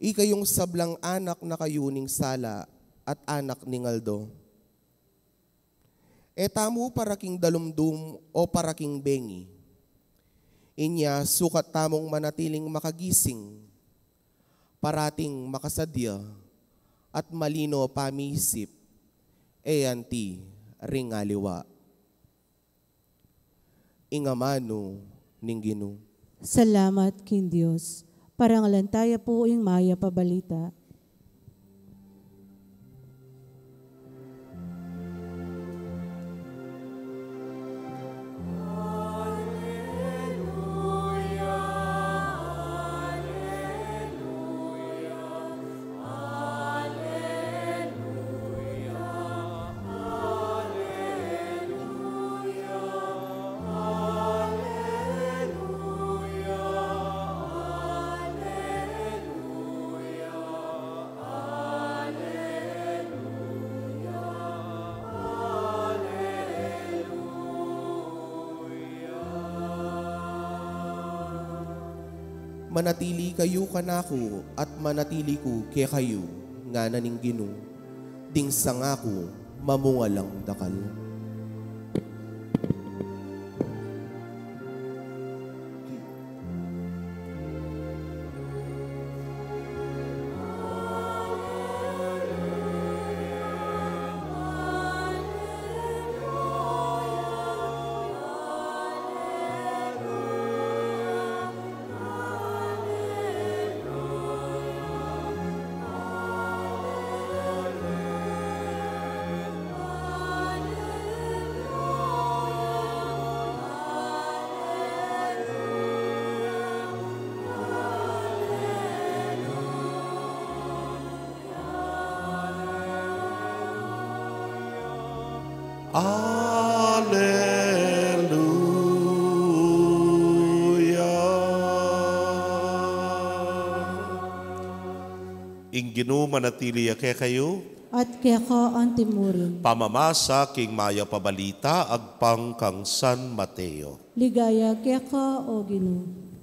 Ikayong sablang anak na kayo ning sala at anak ning aldo. Tamo paraking dalumdum o paraking bengi. Inya sukat tamong manatiling makagising, parating makasadya, at malino pamisip, anti ringaliwa. Ingamano ning Ginoo. Salamat king Diyos. Parangalan tayo po ing maya pabalita. Manatili kayo kanako at manatili ko kay kayo, nga naning Ginoo. Ding sangako, mamungalang dakal. Ginoo manatili kay kayo, at kaya ka ang timurin. pamamasa king maya pabalita agpang kang San Mateo. Ligaya kaya ka, O Ginoo.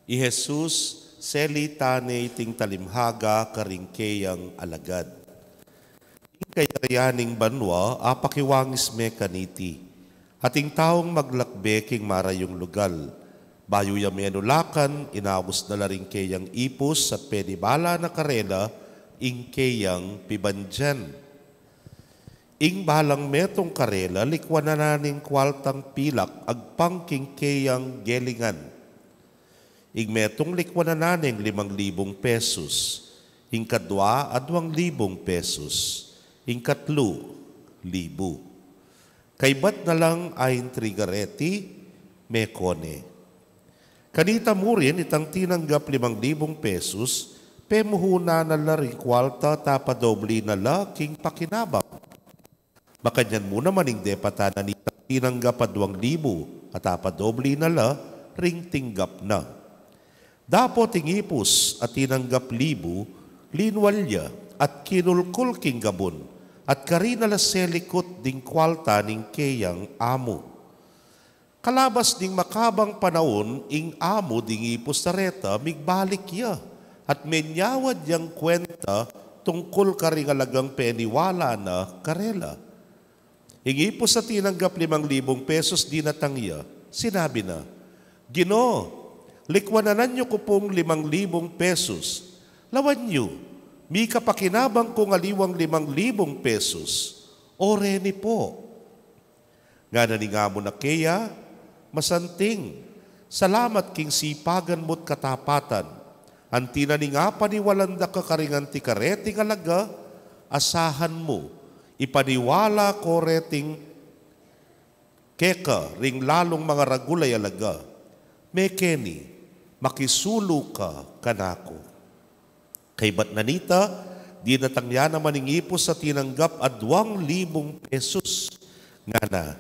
I Jesus, seli tane ting talimhaga karingkeyang alagad. Kayayaning banwa, apakiwangis me kaniti. Ating taong maglakbe king marayong lugal. Bayo ya menulakan, inawos na laring keyang ipos at penibala na karela, ing keyang pibanjan. Ing balang metong karela, likwan na naning kwaltang pilak, agpang king keyang gelingan. Ing metong likwan na naning 5,000 pesos. Ing kadwa, 2,000 pesos. Ing katlo, 1,000. Kay ba't na lang ayin trigareti, mekone. Kanita mo rin itang tinanggap 5,000 pesos, pemuhuna na la rin kwalta tapadobli na la king pakinabang. Makanyan mo naman ing depata na nitang tinanggap 2,000 at tapadobli na la ring tinggap na. Dapo tingipos at tinanggap 1,000, linwalya at kinulkul king gabon, at karina la selikot ding kwalta ning keyang amo. Kalabas ding makabang panahon, ing amo ding ipos tareta, migbalik ya, at menyawad yang kwenta tungkol karingalagang peniwala na karela. Ing ipos sa tinanggap 5,000 pesos di natangya, sinabi na, Ginoo, likwanan nyo ko pong 5,000 pesos. Lawan nyo, mi kapakinabang ko ngaliwang 5,000 pesos. O reni po. Nga naninga mo na kaya, masanting, salamat king sipagan mo't katapatan. Antina ni nga paniwalanda ka karingan ti kareting alaga, asahan mo, ipaniwala ko reting keka ring lalong mga ragulay alaga. Mekeni, makisulu ka kanako. Kay ba't nanita, di natangya naman ng ipos sa tinanggap 2,000 pesos. Nga na,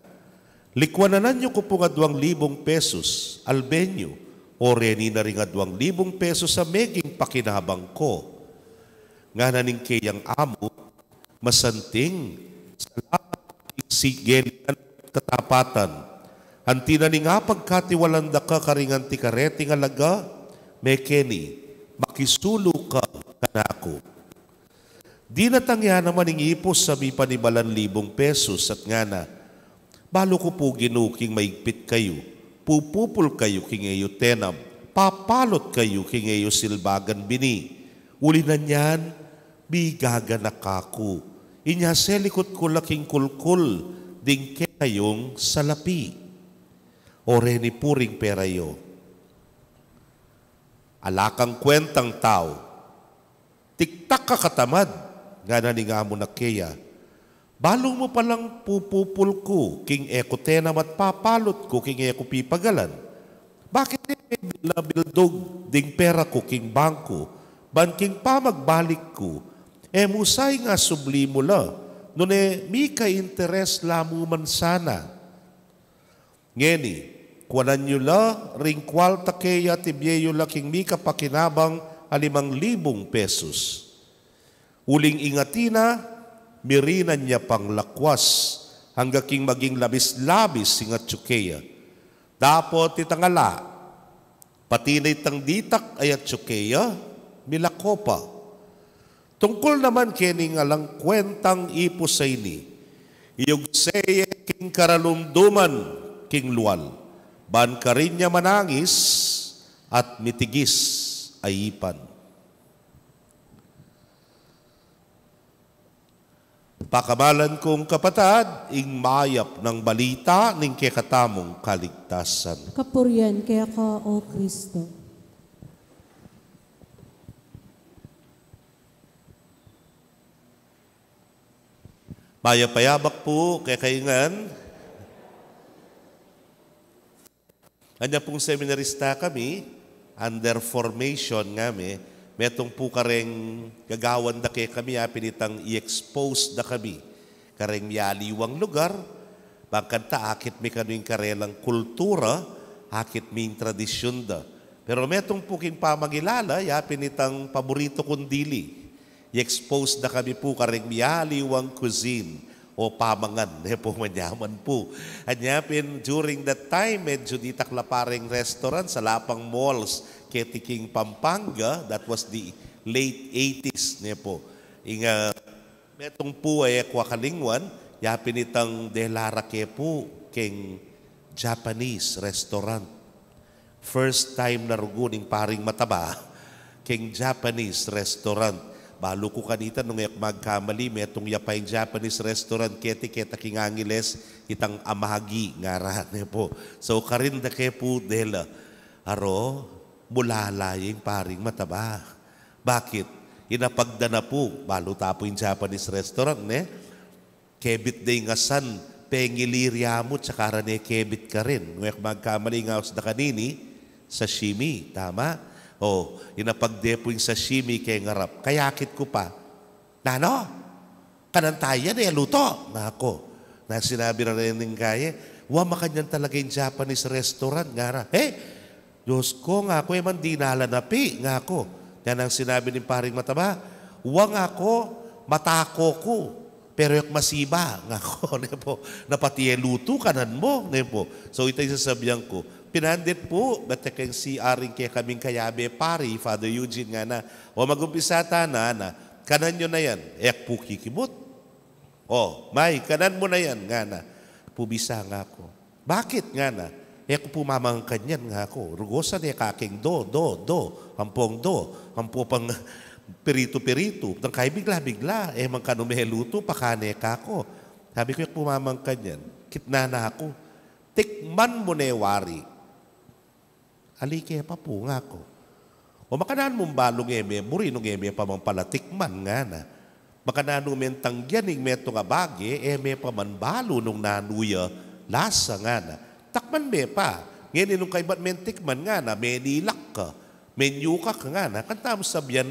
likwanan nyo ko po 2,000 pesos, albenyo, o reni na rin 2,000 pesos sa meging pakinabang ko. Nga na ning kayang amo, masanting, salamat sigelan katapatan. Antina ni nga pagkatiwalanda ka karingan ti kareti nga laga, mekeni, makisulo ka kanako. Di natangya naman ng ipos sa mi panibalan 1,000 pesos at nga na, balo ko po ginuking maigpit kayo, pupupul kayo kingayo tenam, papalot kayo kingayo silbagan bini. Uli na niyan, bigaga na kako. Inya selikot ko laking kulkul, ding kayong salapi. O reni puring perayo. Alakang kwentang tao, tiktak ka katamad, nga naninga mo na kaya. Balo mo palang pupupul ko, king eko tenam at papalot ko, king eko pipagalan. Bakit nabildog ding pera ko, king bangko, ban king pamagbalik ko, musay nga sublimo la, nune mi ka interes lamu man sana. Ngeni, kuwanan nyo la, ringkwal takeya tibyeyo la king mi kapakinabang 5,000 pesos. Uling ingatina, mirinan niya pang lakwas, hangga king maging labis-labis singat tsukeya. Dapat itangala, patinay tang ditak ayat tsukeya, milakopa. Tungkol naman kining alang kwentang ipusay ni, iyugseye king karalumduman king luwal, ban ka rin niya manangis at mitigis ayipan. Pakamalan kong kapatad, ing mayap ng balita ning kekatamong kaligtasan. Kapurian kaya ka, O Kristo. Mayapayabak po kay kaingan. Anya pong seminarista kami, under formation ngami, metong po kareng gagawan da kay kami, pinitang i-expose da kami. Kareng miyaliwang lugar, bangkanta akit mi kanuing karelang kultura, akit mi tradisyon da. Pero metong po king pamagilala, pinitang paborito kong dili. I-expose da kami po kareng miyaliwang cuisine o pamangan. Po manyaman po. Anyapin, during that time, medyo di taklapareng restaurant sa lapang malls, Ketiking Pampanga, that was the late 80s. Po. Metong po ay kwakalingwan, yapin itang delara ke po, king Japanese restaurant. First time na ruguning paring mataba, king Japanese restaurant. Balo ko kanita nung magkamali, metong yapay Japanese restaurant, kita king Angeles, itang amagi ngara. Po. So karinda ke po dela, aro, mulalaying paring mataba. Bakit? Inapagdana po, balo tapo yung Japanese restaurant, kebit day nga san, pengilirya mo, tsaka rane kebit ka rin. Ngayon magkamali nga sa kanini, sashimi, tama? O, inapagdepo yung sashimi kay ngarap. Kayakit ko pa, nano? Kanantayan luto. Nga ako, na sinabi na rin ng kaya, makanyan talaga yung Japanese restaurant, ngara. Diyos ko, nga ako, man di nalanapi, nga ako. Yan ang sinabi ng paring mataba, ako, matako ko, pero yung masiba, nga ako, napati luto kanan mo, So ito yung sasabihan ko, pinandit po, ba't kayong si Aring kaya kaming kayabe pari, Father Eugene nga na, magumpisa na, kanan nyo na yan, po kikibot. May, kanan mo na yan, nga na, pubisa nga ako. Bakit nga na? Ko pumamang kanyan nga ako. Rugosan kaking do, ampong pang perito, nang kay bigla, man kanumeluto, pakane ka ako. Sabi ko, pumamang kanyan, kitna na ako. Tikman mo wari. Alike pa po nga ako. Makanaan mong balong buri nung pa mang palatikman nga na. Makanaan mong mentangyaning metong abage, pa man balo nung nanuya, lasa nga na. Takman pa. Ngayon nung kay ba't mentikman nga na, may nilak ka, may nyukak nga na, kanta mo sabihan,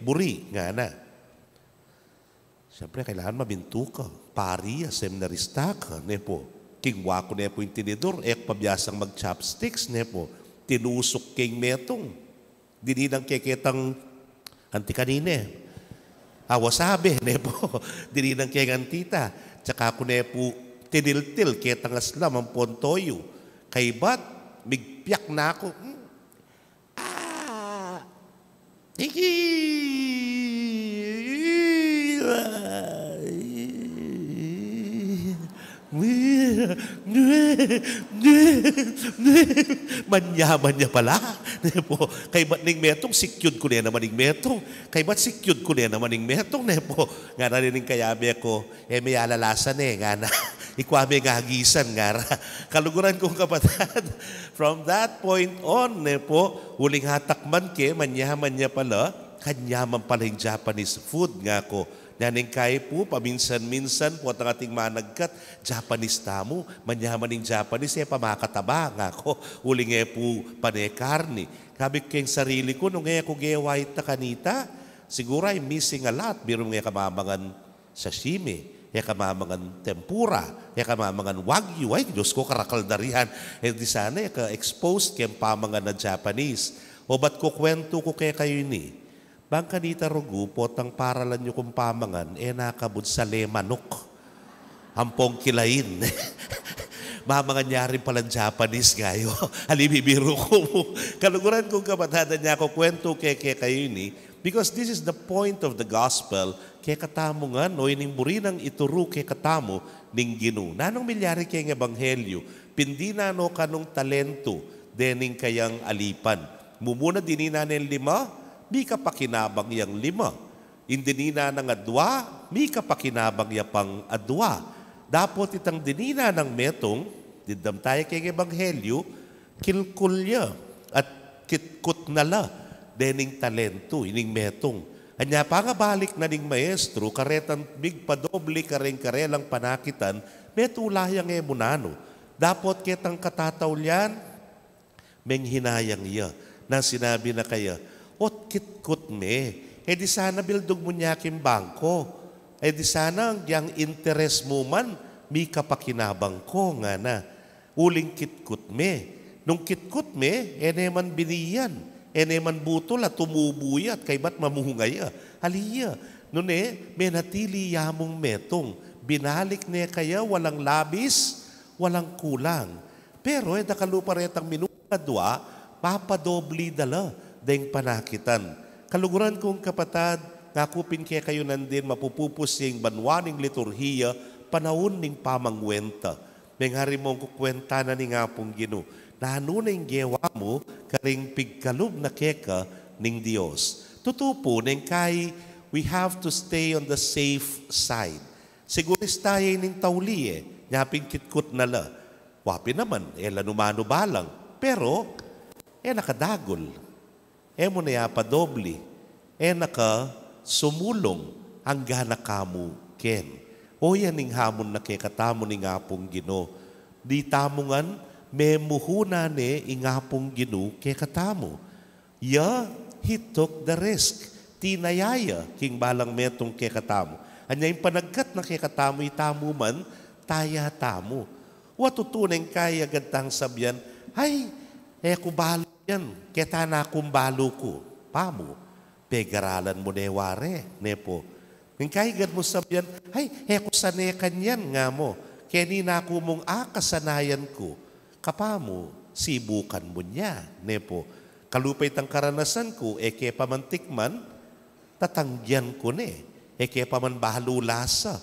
buri nga na. Siyempre, kailangan mabintu ka. Pari, seminarista ka, Kingwa ko po yung tinidor, pabiyasang mag-chopsticks, tinusok king metong. Dininang keketang antikanine. Wasabi, Dininang keng antita. Tsaka ko po, tiniltil, ketang aslam, ang pontoyo. Kay ba't, migpiyak na ako. Manya pala. Kay ba't ning metong, sikyod ko naman ning metong. Kay ba't sikyod ko naman ning metong. Nga na rin kayabi ako, may alalasan nga na. Ikwame gagisan nga. Kaluguran kong kapatid. From that point on, huling hatakman manya pala, kanyaman pala yung Japanese food nga ko. Naning kaya po, paminsan-minsan po at ang ating managkat, Japanese tamo, manyaman ng Japanese, pamakataba nga ko. Huling po panekarni. Sabi ko yung sarili ko, nung ko gewahit na kanita, Siguro ay missing a lot. Biro nga kamamangan sashimi, kamamangan tempura, kamamangan wagyu. Ay, Diyos ko, karakaldarihan. Di sana, ka-exposed kaya pamangan na Japanese. O ba't kukwento ko kaya kayo ni? Bang kanita rugu, potang paralan nyo kung pamangan, nakabud sa lemanok. Hampong kilain. Mamangan niya rin palang Japanese gayo. Halibibiro ko mo. Kaluguran kong kabatada niya ako, kwento kaya kayo ni. Because this is the point of the gospel, kaya katamo nga, no, inimburi ng ituro kaya katamo ning Ginoo. Nanong milyari kaya ng ebanghelyo, pindi na no kanong talento, dening kayang alipan. Mumuna dinina ng 5, di ka pakinabang yang 5. Indinina ng 2, di ka pakinabang ya pang 2. Dapot itang dinina ng metong, didam tayo kay ebanghelyo, kilkulya at kitkut nala, dening talento, ining metong. Anya pa nga balik na ning maestro, karetan big padoble kareng-karelang panakitan, metulayang emunano. Dapot kitang katatawlyan, meng hinayang iya, na sinabi na kaya, ot kitkut me, di sana bildog mo niya kim bangko, di sana ang interest mo man, mi kapakinabang ko nga na. Uling kitkut me. Nung kitkut me, man biniyan. Man butol at tumubuyat, kay ba't mamuhungaya? Haliya. Noon may natili yamong metong. Binalik niya kaya walang labis, walang kulang. Pero nakaluparetang minuta 2, papadobli dala dahing panakitan. Kaluguran kong kapatad, nakupin kaya kayo nandin mapupupus yung banwaning liturhiya, panahon ning pamangwenta. May ngari mong kukwenta na ni nga pong Ginoo. Nano na yung gewa mo, karing pigkalob na keka ning Diyos. Totoo po, neng kay, we have to stay on the safe side. Siguris tayo ning tawli nyaping kitkut na la. Wapi naman, lanumano balang. Pero, nakadagol. Mo na yapadobli. Naka sumulong hanggang nakamu ken. O yan ning hamon na kekatamo ni nga pong Ginoo. Di tamungan, may muhuna ni ingapong Ginoo kekatamo. He took the risk. Tinayaya king balang metong kekatamo. Anya yung panagkat na kekatamo, itamo man, taya tamo. Watutunan kaya gantang sabyan, ay, kubalo yan, keta na kumbalo ko. Pamo, pegaralan mo neware, nepo. Nang kahigad mo sabyan, ay, sane kanyan nga mo. Keni na ako mong kasanayan ko. Kapamo, sibukan mo niya, nepo. Kalupay tang karanasan ko, ke pamantikman, tatangyan ko ne. Ke paman bahalulasa.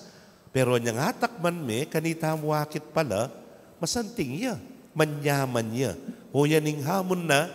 Pero niyang hatakman me, kanita muwakit pala, masanting ya, manyaman niya. O yan ning hamon na,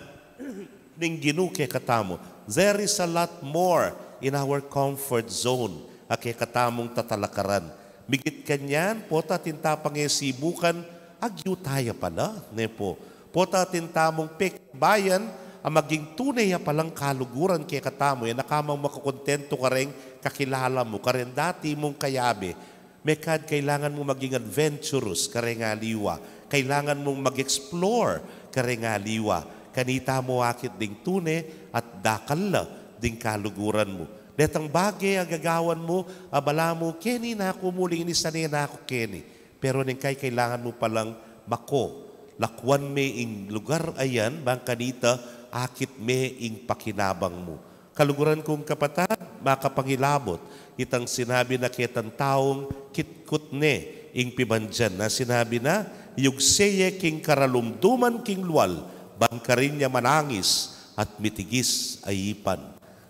ning Ginoo kay katamo. There is a lot more in our comfort zone, ake katamong tatalakaran. Migit kanyan, pota tintapang sibukan, agyo tayo pala, nepo. Pota tintamong bayan, ang maging tunay palang kaluguran kay katamo, nakamang makakontento ka rin, kakilala mo, ka rin dati mong kayabe. Mekad, kailangan mo maging adventurous, ka rin nga liwa. Kailangan mong mag-explore, ka rin nga liwa. Kanita mo akit ding tune at dakal ding kaluguran mo. Detang bagay agagawan mo, abala mo, Kenny na ako muling inisanay na ako, Kenny. Pero ning kailangan mo palang mako. Lakwan me ing lugar ayan, bang kanita, akit me ing pakinabang mo. Kaluguran kong kapatad, makapangilabot, itang sinabi na kitang taong kitkut ne ing pibandyan na sinabi na, yugseye king karalumduman king luwal, bangkarin niya manangis at mitigis ayipan.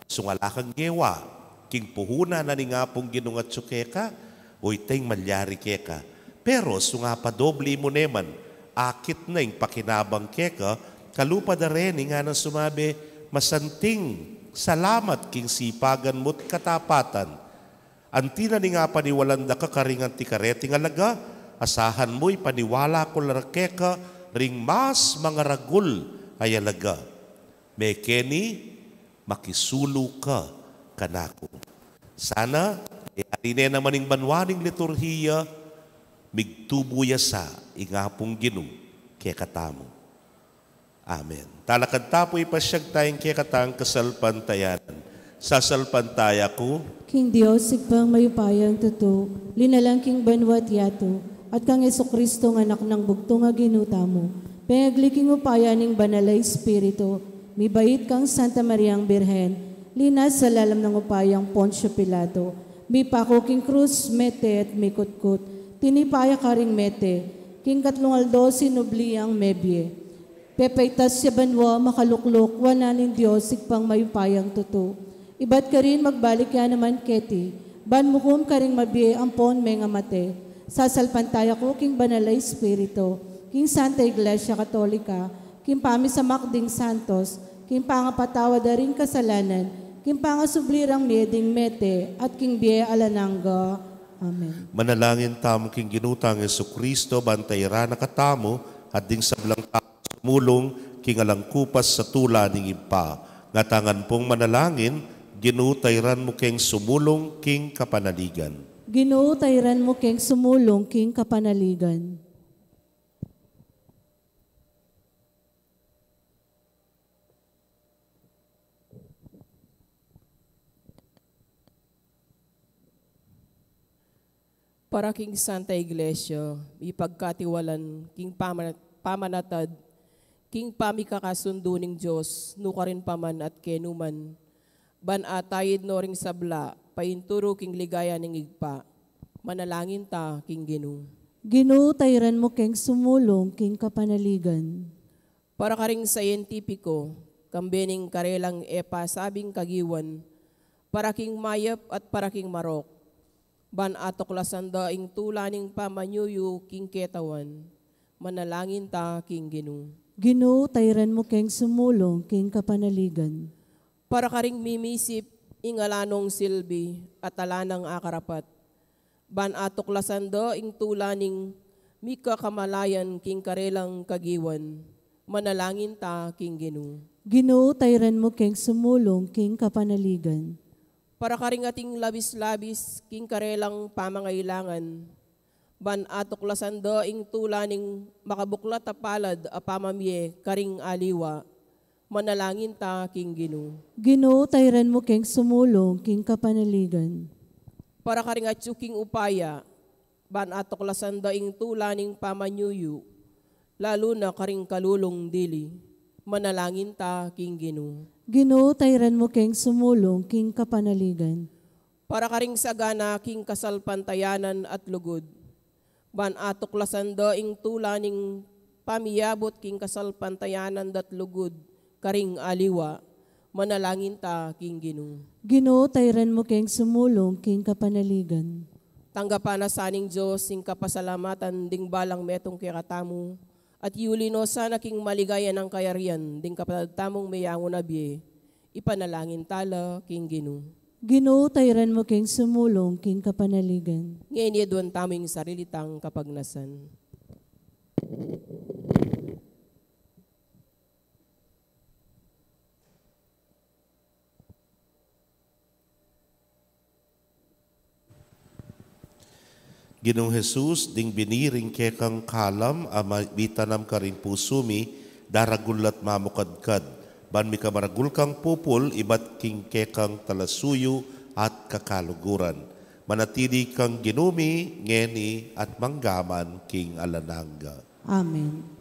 Sungalakang gewa, king puhuna na ni nga pong ginungat tsukeka, o iteng malyari keka. Pero sungapa doble mo neman, akit na ing pakinabang keka, kalupa da rin nga nang sumabi, masanting salamat king sipagan mo't katapatan. Antina ni nga paniwalan da kakaringan ti kareting alaga, asahan mo'y paniwala ko larakeka, ring mas mga ragul ay alaga. Mekeni, makisulo ka kanako. Sana, arine naman ng banwaning liturhiya, migtubuya sa ingapong Ginoo kaya katamo. Amen. Talakad tapo'y pasyag tayong kaya katang kasalpantayanan. Sasalpantaya ko, King Dios, sigpang mayupayang tuto, linalang King banwat yato, at kang Kristo ng anak ng bugtong nga ginuta mo. Pengagliking upaya ning banalay Espiritu, mibait kang Santa Mariang Birhen, linas sa lalam ng upayang Poncio Pilato, mi pako King Cruz, mete at mikutkut, tinipaya ka ring mete, King Katlungaldo, sinubliang mebye. Pepaitas siya banwa, makaluklok, wananin Diyos, sigpang mayupayang tuto. Ibat ka rin magbalik yan naman keti, ban mukum ka rin mabiye ampon may nga mate. Sasalpantaya ko, King Banalay Espiritu, King Santa Iglesia Katolika, King Pamisamak ding Santos, King Pangapatawad rin kasalanan, King Pangasublirang meding mete, at King Bie Alananga. Amen. manalangin tamo king ginutang Jesucristo, bantayra na katamo, at ding sablang tamo sumulong, king alangkupas sa tula ning impa. Ngatangan pong manalangin, ginutayran mo king sumulong, king kapanaligan. Ginoo, tayran mo keng sumulong, King kapanaligan. Para King Santa Iglesia, ipagkatiwalan, King pamanatad, King pamikakasundo ning Diyos, nuka rin paman at kenuman, ban atayid no ring sabla, painturo King ligaya ning igpa, manalangin ta, King Ginu. Ginoo, tayran mo keng sumulong, King kapanaligan. Para ka ring sayentipiko, kambening karelang epa sabing kagiwan, para King mayap at para King marok, ban atoklasan daing tulaning pamanyuyu, King ketawan, manalangin ta, King Ginu. Ginoo, tayran mo keng sumulong, King kapanaligan. Para ka ring mimisip, ingalanong silbi at talanang akarapat, ban atoklasan daing tulaning mika kamalayan, King karelang kagiwan, manalangin ta, King Ginu. Ginoo, tayran mo keng sumulong, King kapanaligan. Para ka ring ating labis-labis, King karelang pamangailangan, ban atoklasan daing tulaning makabuklat a palad a pamamye karing aliwa, manalangin ta, King Ginu. Ginoo, tayran mo keng sumulong, King kapanaligan. Para ka ring atsuking upaya, ban atoklasan daing tulaning pamanyuyu, lalo na karing kalulong dili, manalangin ta, King Ginu. Ginoo, tayran mo keng sumulong, King kapanaligan. Para ka ring sagana, King kasalpantayanan at lugod, ban atoklasan daing tulaning pamiyabot, King kasalpantayanan dat lugod, karing aliwa, manalangin ta, King Ginu. Ginoo, tayran mo keng sumulong, King kapanaligan. Tanggapan na saning Diyos, sing kapasalamatan, ding balang metong kikatamu, at yulino sana King maligaya ng kayarian, ding kapatagtamong mayango na biye, ipanalangin tala, King Ginu. Ginoo, tayran mo keng sumulong, King kapanaligan. Ngayon yedwan taming sarilitang kapagnasan. Ginong Jesus, ding biniring kekang kalam, bitanam ka rin pusumi, daragulat mamukadkad, ban mi kamaragul kang pupul, ibat king kekang talasuyo at kakaluguran. Manatili kang ginumi, ngeni at manggaman king alananga. Amen.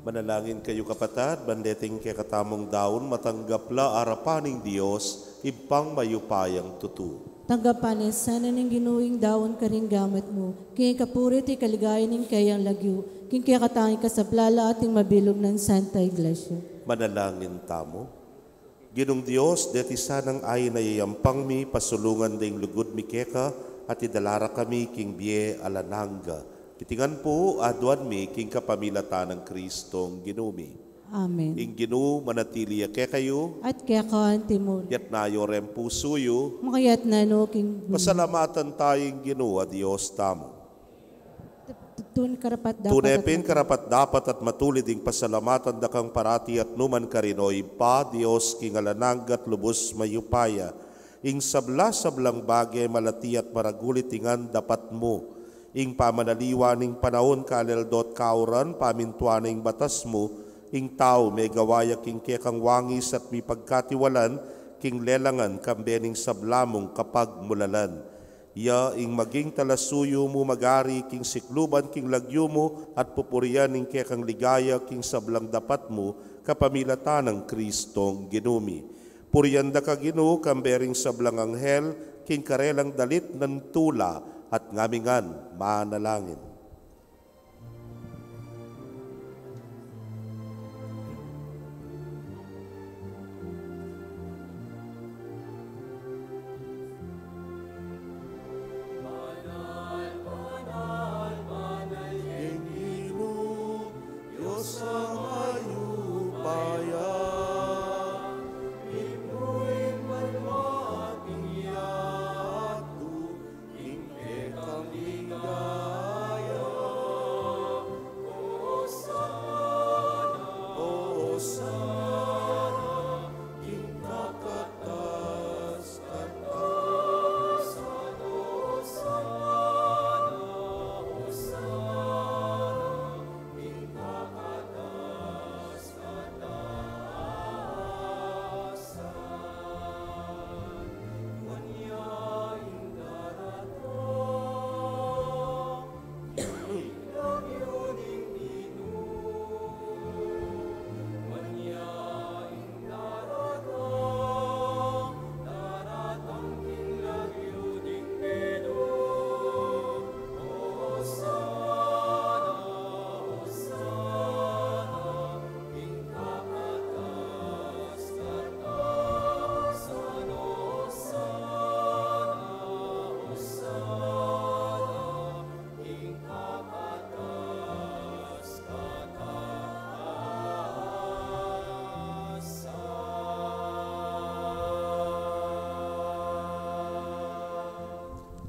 Manalangin kayo kapatad, bandeting kay katamong daon, matanggapla arapaning Diyos, ipang mayupayang tutu. Tanggapanes, sana ning ginuing daon ka rin gamit mo. King kapurit, ikaligayan ning kayang lagyo. King kaya katangin ka sa plala ating mabilog ng Santa Iglesia. Manalangin tamo. Ginong Diyos, deti sanang ay nayayampang mi, pasulungan ding lugod mi keka, at idalara kami king biye alananga. Itingan po, adwan mi, king kapamilatan ng Kristong ginumi. Amen. Ing ginu, manatili kaya kayo, At kaya kaan timur. yat nayo rem pusuyo, Makayat na no, King pasalamatan tayong ginu, Diyos tamo. Tun karapat dapat. Tunepin karapat dapat at matulid ing pasalamatan dakang parati at numan karinoy pa Dios king alanang at lubos mayupaya. Ing sabla-sablang bagay malati at maragulit ingan dapat mo. Ing pamanaliwa ning panahon kaleldot kauran pamintuan ing batas mo. Ing tao may gawaya king kekang wangis at may pagkatiwalan king lelangan kambening sablamong kapag mulalan. Ya ing maging talasuyo mo magari king sikluban king lagyo mo at pupurian ing kekang ligaya king sablang dapat mo kapamilatan ng Kristong ginumi. Purianda ka Ginoo kambering sablang anghel king karelang dalit ng tula at ngamingan manalangin.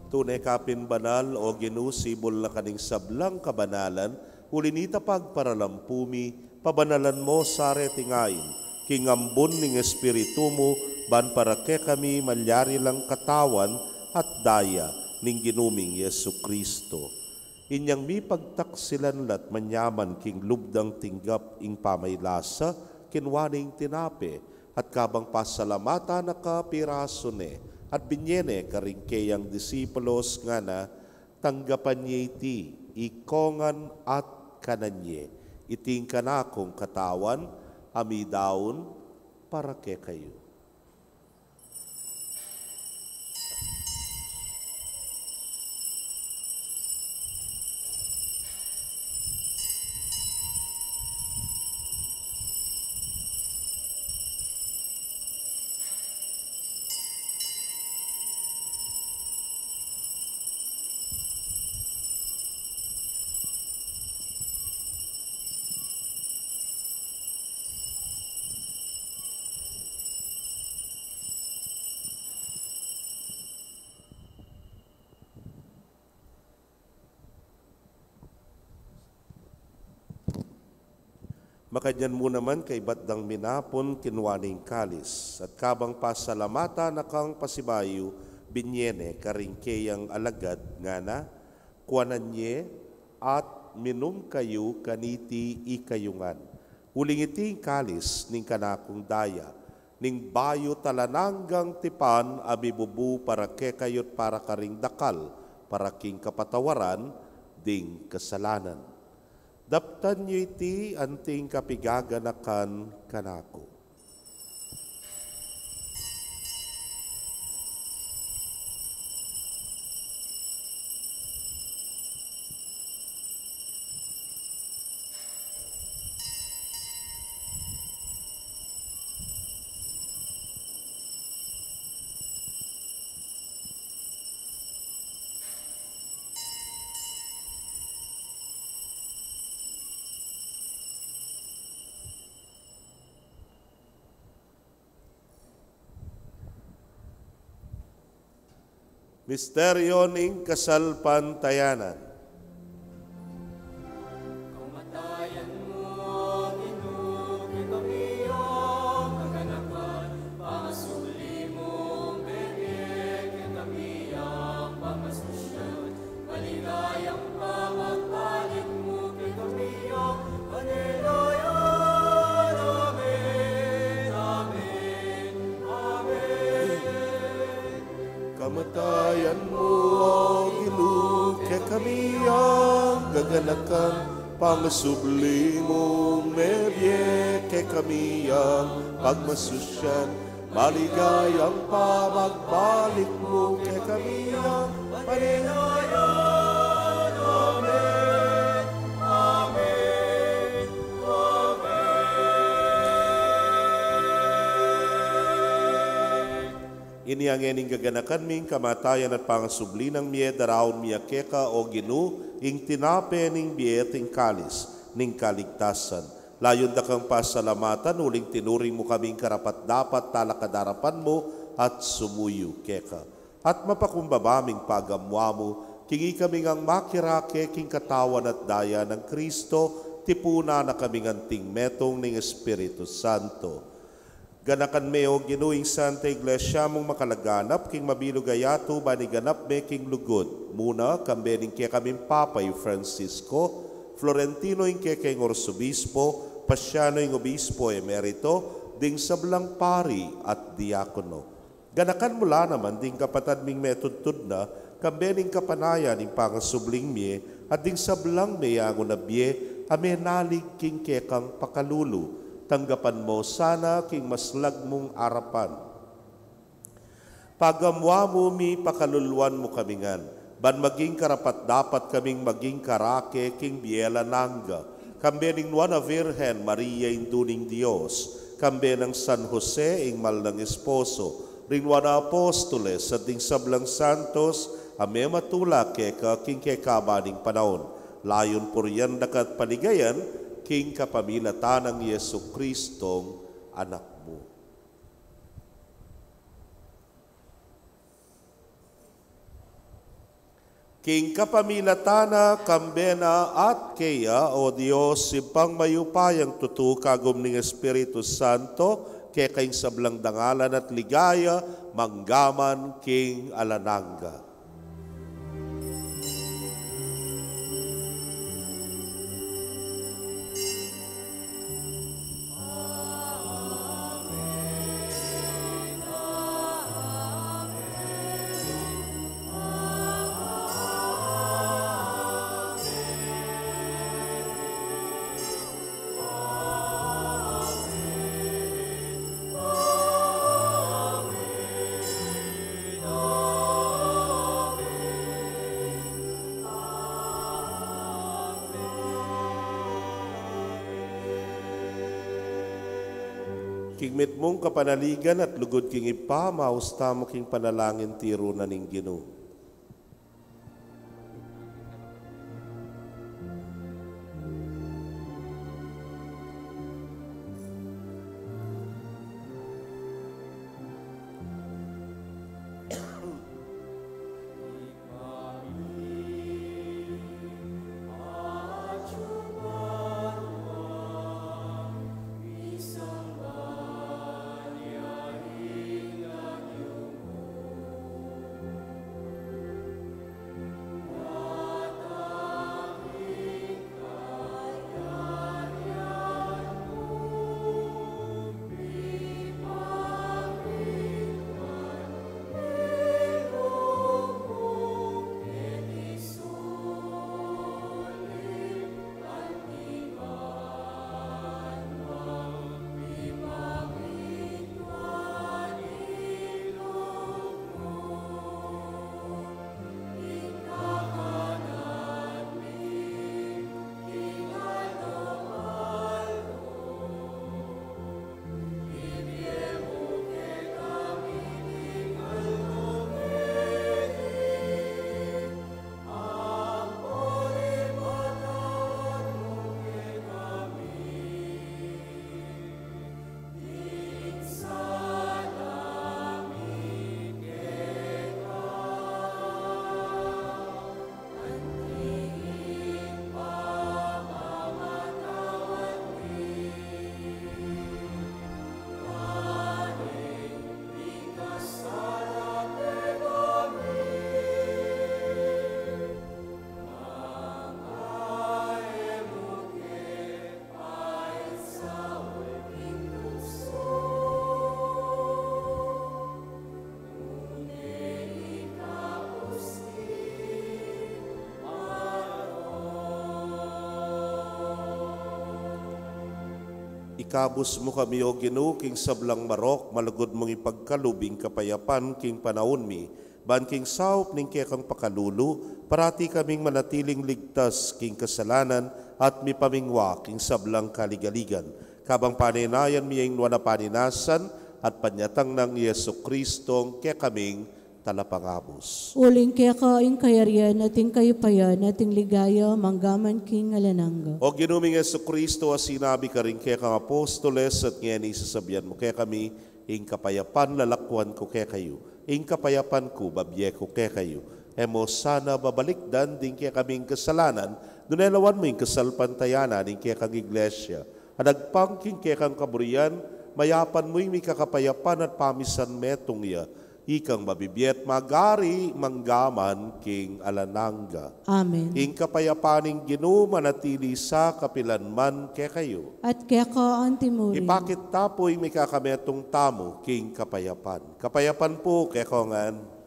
Tunay kapin banal o ginusibol na kaning sablang kabanalan, ulinita pagparalampumi, pabanalan mo sare tingain, kingambon ning espiritu mo, ban para ke kami malyari lang katawan at daya ning ginuming Yesu Kristo. Inyang mi pagtaksilan lat manyaman king lubdang tinggap ing pamaylasa, kinwaning tinape, at kabang pasalamata na kapiraso ne, at binyene karingkeyang disipulos nga na tanggapan niya iti, ikongan at kananye, iting kanakong katawan, amidaon para ke kayo. Makadyan mo naman kay batdang minapon kinwaning kalis, at kabang pasalamata na kang pasibayo, binyene karingkeyang alagad nga na, kuananye at minum kayo kaniti ikayungan. Huling iting kalis ning kanakong daya, ning bayo talananggang tipan abibubu para ke kayot para karing dakal, para king kapatawaran, ding kasalanan. Daptan niyo iti anting kapigaganakan kanako. Misteryo ning kasalpantayanan. Kamatayan mo, Ginoo, kamiyo, kaganakan, pangasuli mo, bebek, kamiyang pamasosyon, maligayang pamagbalik mo, kamiyo, panilayan, amen, amen, amen. Kamatayan mo, Ginoo, kami ang gaganakan, pangasubli mong medye, kami ang pagmasusyan, maligayang pamagbalik mo, kami ang panilayan, amen, amen, Iniangening gaganakan ming kamatayan at pangasubli ng miye daraon miya keka o Ginoo ing tinape ning biye ting kalis ning kaligtasan. Layon da kang pasalamatan uling tinuring mo kaming karapat dapat talakadarapan mo at sumuyo keka. At mapakumbabaming pagamwa mo kingi kaming ang makirake king katawan at daya ng Kristo tipuna na kaming anting metong ning Espiritu Santo. Ganakan me o Ginuing Santa Iglesia mong makalaganap king mabilog ayato baniganap me king lugod. Muna kambening kaya kaming Papay Francisco, Florentino ing kaya kayong Orsobispo, Pasyano ing Obispo Emerito, ding sablang pari at diakono. Ganakan mula naman ding kapatad ming metudtud na kambening kapanayan ing pangasubling miye at ding sablang meyango na biye amenalig king kaya kang pakalulu. Tanggapan mo sana king maslag mong arapan. Pagamwa mo mi pakaluluan mo kamingan, ban maging karapat dapat kaming maging karake king biela nangga, kambe ning Nuana Virgen Maria induning Dios, kambe ng San Jose ing mal ng esposo, ring Nuana Apostoles at ding sablang santos, ame matula keka king kekabaning panahon, layon puriyan dakat paligayan, king kapamilatan ng Yesu Kristong anak mo. King kapamilatana, kambena at kaya, o Diyos, sipang mayupayang tutu kagum ng Espiritu Santo, kaya kayong sablang dangalan at ligaya, manggaman king alananga. Kingmit mong kapanaligan at lugod king ipa, mausta mo king panalangin tiro na ning Ginoo. Ikabus mo kami o Ginoo king sablang marok, malagod mong ipagkalubing kapayapan king panahon mi, ban king saup ning kekang pakalulu, parati kaming manatiling ligtas king kasalanan at mi pamingwa king sablang kaligaligan. Kabang paninayan mi ang nuwa na paninasan at panyatang ng Yesu Kristong kaya kaming talapangabos. Uling kaya ka ing kayarian, ating kayupayan, ating ligaya, manggaman king alananga. O ginuming Yesu Kristo, sinabi ka rin kaya kang apostoles at ngayon isasabihan mo kaya kami, ing kapayapan lalakwan ko kaya kayo, ing kapayapan ko babye ko kaya kayo. Emo sana babalikdan din kaya kaming kasalanan, dunelawan mo ing kasalpantayanan ing kaya kang iglesia. Adagpangking kaya kang kaburian, mayapan mo ing may kakapayapan at pamisan metong ya, ikang mabibiyet magari manggaman king alananga. Amen. Ing kapayapaning Ginoo manatili sa kapilanman kaya kayo. At kaya ka ang timurin. Ipakit tapoy may kakametong tamo king kapayapan. Kapayapan po kaya kongan.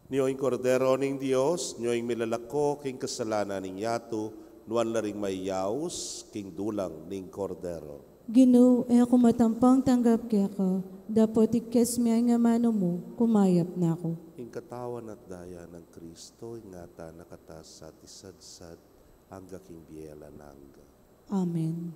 Niyo'y kordero ning Dios, niyo'y milalako king kasalanan ning yato, nuan laring mayaus king dulang ning kordero. Ginoo, ako matampang tanggap kaya ka. Dapat ikes mi nga mano mo, kumayap na ako. Ing katawan at daya ng Kristo, ingata nakatas sa tisadsad, hangga king biyela nangga. Amen.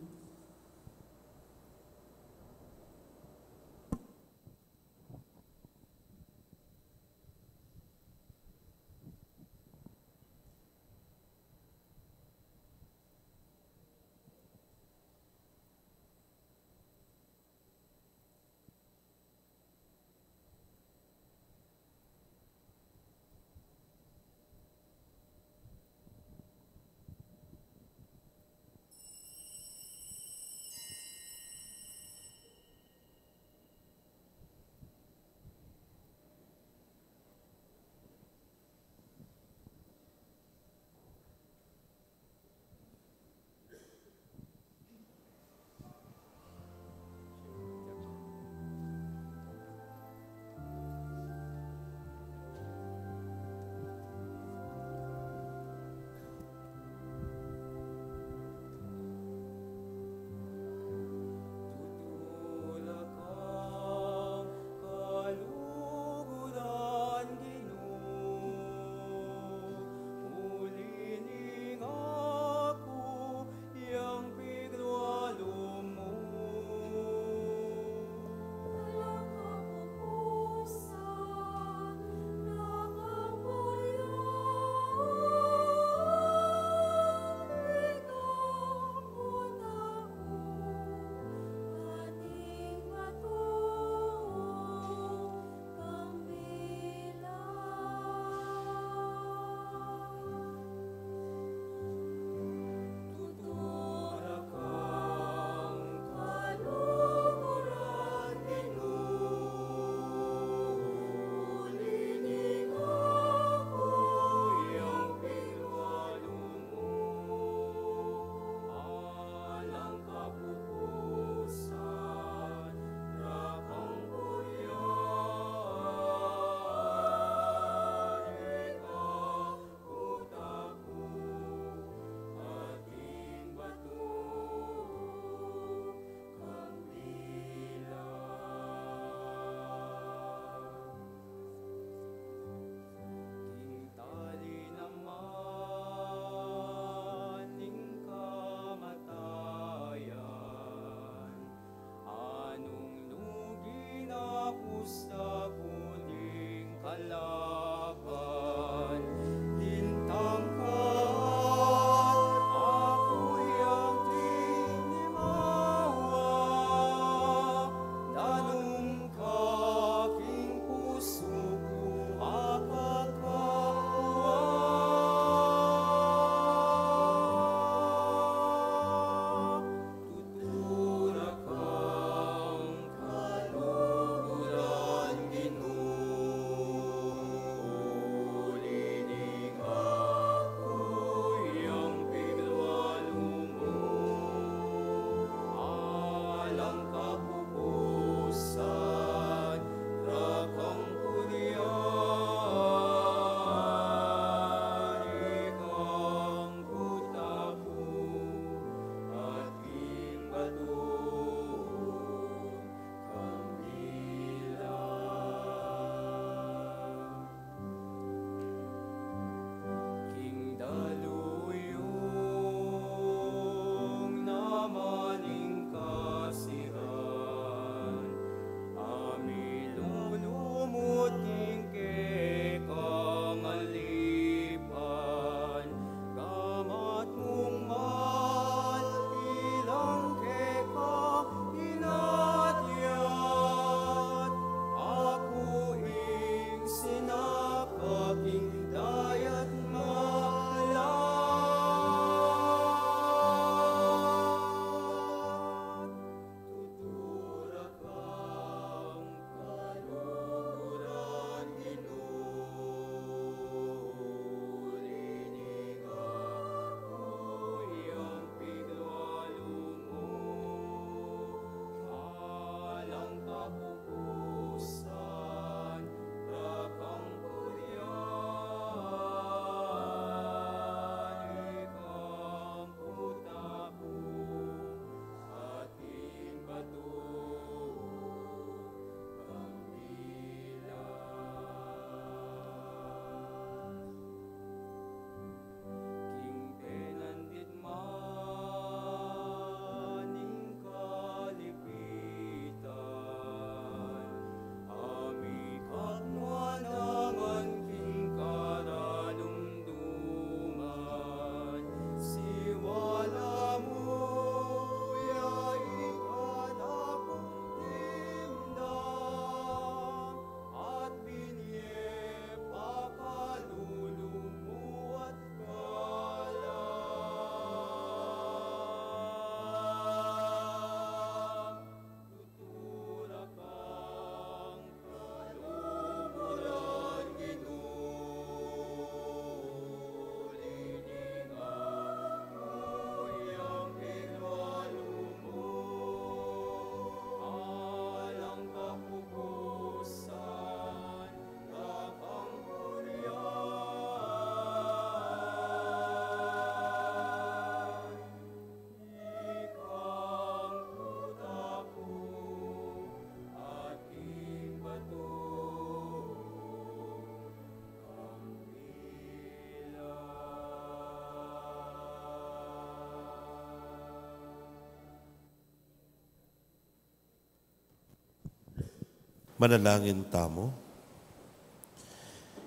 Manalangin tamo.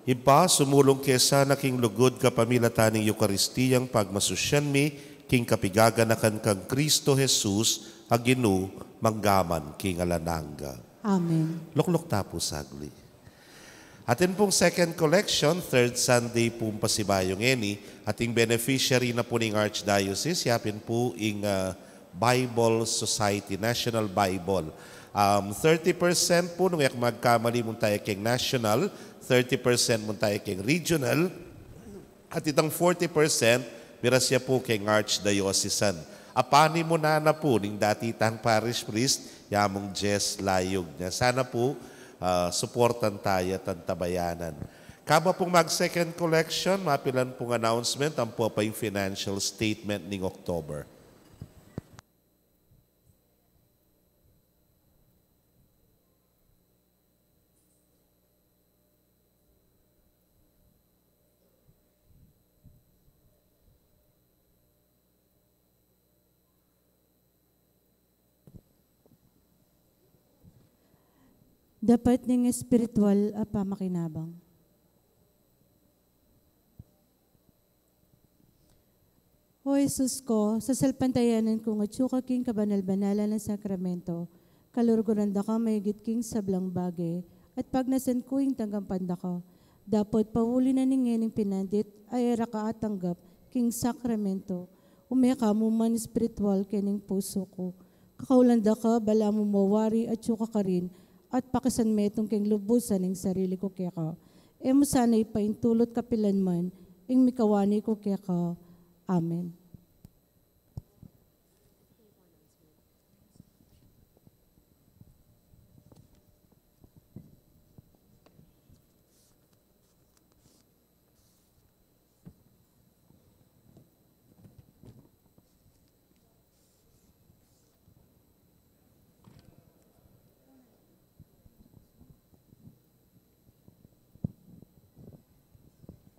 Iba, sumulong kesa na king lugod kapamilataning Eukaristiyang pagmasusyan mi, king kapigaganakan kang Kristo Jesus, aginu, manggaman, king alananga. Amen. Luklok tapo sagli. Atin pong second collection, third Sunday pong pasibayong eni, ating beneficiary na po ng Archdiocese, yapin po ing Bible Society, National Bible. 30% po nung yak magkamali mong tayo king national, 30% mong tayo king regional, at itang 40% mirasya po king Archdiocesan. Apani mo na po ning dati tang parish priest, yamong Jess Layog niya. Sana po supportan tayo at tabayanan. Kaba pong mag-second collection, mapilan pong announcement, ang po pa yung financial statement ning October. Dapat ning espiritual a pamakinabang. O Jesus ko, sa salpantayanan ko nga tsuka king kabanal-banalan ng sakramento, kalurguranda ka mayigit king sablang bagay, at pag nasan ko yung tanggampanda ka, dapat pahuli na ningening pinandit ay era ka atanggap king sakramento, umeka mo man espiritual kening puso ko. Kakaulanda ka, bala mo mawari at tsuka ka rin, at pakisan metong keng lubusan ng sarili ko kaya ka. E mo sana ipaintulot kapilan man, ing mikawani ko kaya ka. Amen.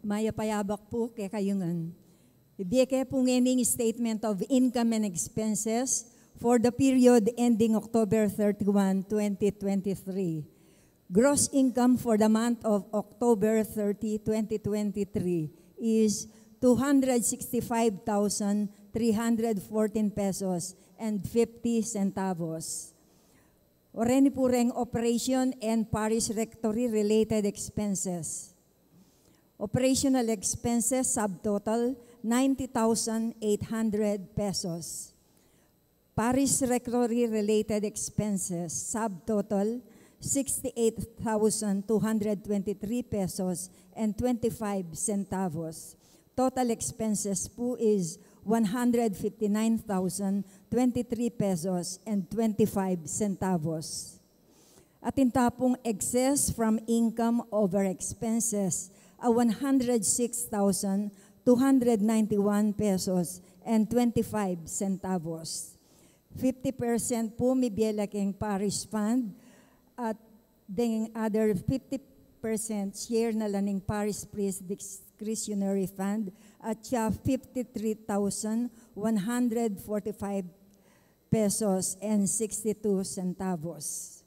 Maya payabak po kay kayungan. Ibigay po ngening statement of income and expenses for the period ending October 31, 2023. Gross income for the month of October 30, 2023 is 265,314 pesos and 50 centavos. Oreni po reng operation and parish rectory related expenses. Operational expenses subtotal 90,800 pesos. Parish rectory related expenses subtotal 68,223 pesos and 25 centavos. Total expenses po is 159,023 pesos and 25 centavos. Atin tapong excess from income over expenses a 106,291 pesos and 25 centavos. 50% po may bielaking parish fund at the other 50% share na laning parish priest discretionary fund at siya 53,145 pesos and 62 centavos.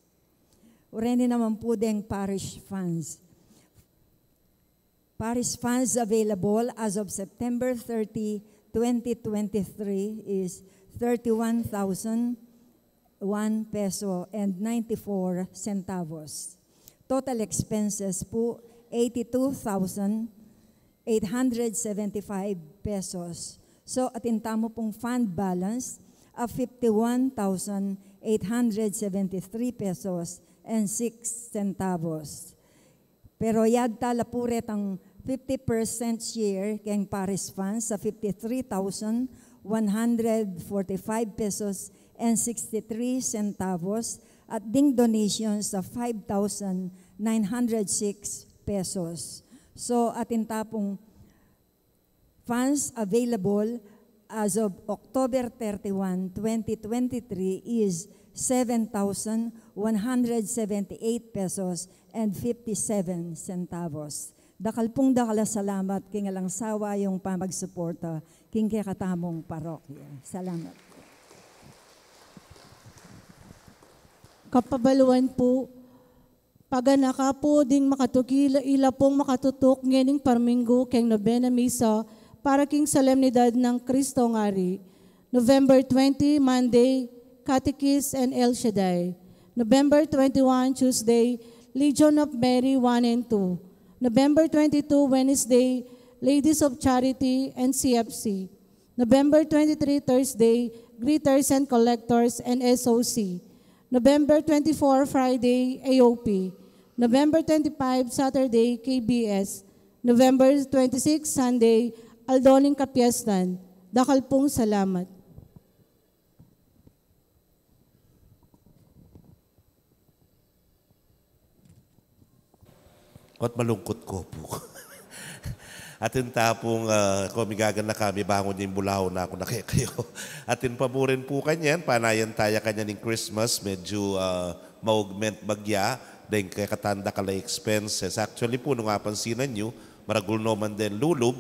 Ureni naman po ding parish funds. Parish funds available as of September 30, 2023 is 31,001 peso and 94 centavos. Total expenses po 82,875 pesos. So atinta mo pong fund balance of 51,873 pesos and 6 centavos. Pero yad tala puret ang 50% share keng parish funds sa 53,145 pesos and 63 centavos at ding donations sa 5,906 pesos. So atin tapong funds available as of October 31, 2023 is 7,178 pesos and 57 centavos. Dakal pong dakala salamat king alang sawa yung pamagsuporta king kaya katamong parokya. Salamat. Kapabaluan po Paganaka po ding makatukila ila pong makatutok ngening parminggo keng nobena misa para king solemnidad ng Kristo ngari. November 20, Monday, Catechist and El Shaddai. November 21, Tuesday, Legion of Mary 1 and 2. November 22, Wednesday, Ladies of Charity and CFC. November 23, Thursday, Greeters and Collectors and SOC. November 24, Friday, AOP. November 25, Saturday, KBS. November 26, Sunday, Aldoning Kapiestan. Dakal pong salamat. At malungkot ko po. Atin tapong kumigagan na kami, bangon yung bulaw na ako na kayo. Atin pa mo rin po kanyan, panayan tayo kanya ng Christmas, medyo ma-augment bagya, dahil kaya katanda kala expenses. Actually po, nung apansinan nyo, maragul naman din lulub,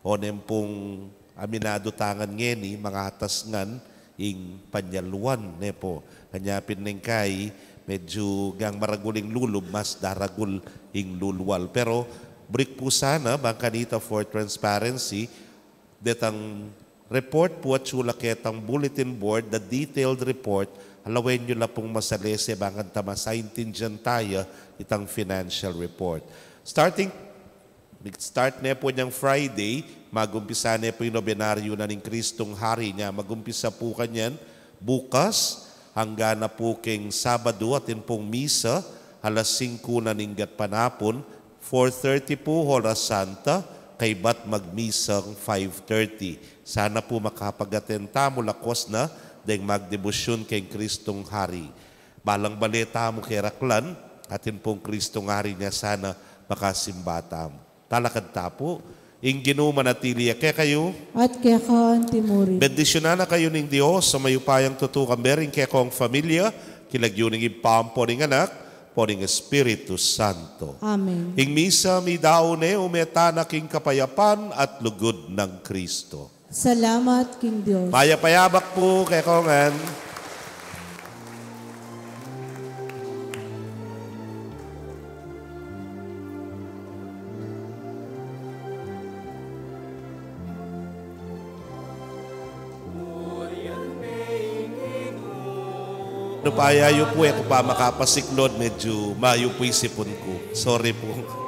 o nem pong aminado tangan ngeni, mga atas ngan, ing panyaluan, ne po. Kanya pineng kay, medyo gang maraguling lulub, mas daragul ing lulwal. Pero, break po sana, Bangkanita for transparency, detang report po at sulaketang bulletin board, the detailed report, halawen nyo la pong masalese, bangan tamasaintin dyan tayo, itang financial report. Start na po niyang Friday, magumpisa na po yung nobenaryo na ng Kristong Hari niya. Magumpisa po kanyan bukas, hanggang na po king Sabado, atin pong misa, alas 5 na ninggat panapon, 4:30 po, Horas Santa, kay bat magmisang 5:30. Sana po makapag-atenta mo lakos na dahil magdebosyon kay Kristong Hari. Balang baleta mo kay Raklan, atin pong Kristong Hari niya sana makasimbata mo. Talakad tapo, ing ginumanatili kaya kayo. At kaya ka, Timuri. Bendisyonan na kayo ng Diyos sa mayupayang tutukang bering kaya kong familia, kilagyo ng ipampo ng anak, po ng Espiritu Santo. Amen. Ing misa mi daone umeta na king kapayapan at lugod ng Kristo. Salamat, King Diyos. Payapayabak po kay Kongan. Payayo po ako pa makapasiklod, medyo mayo po isipon ko. Sorry po.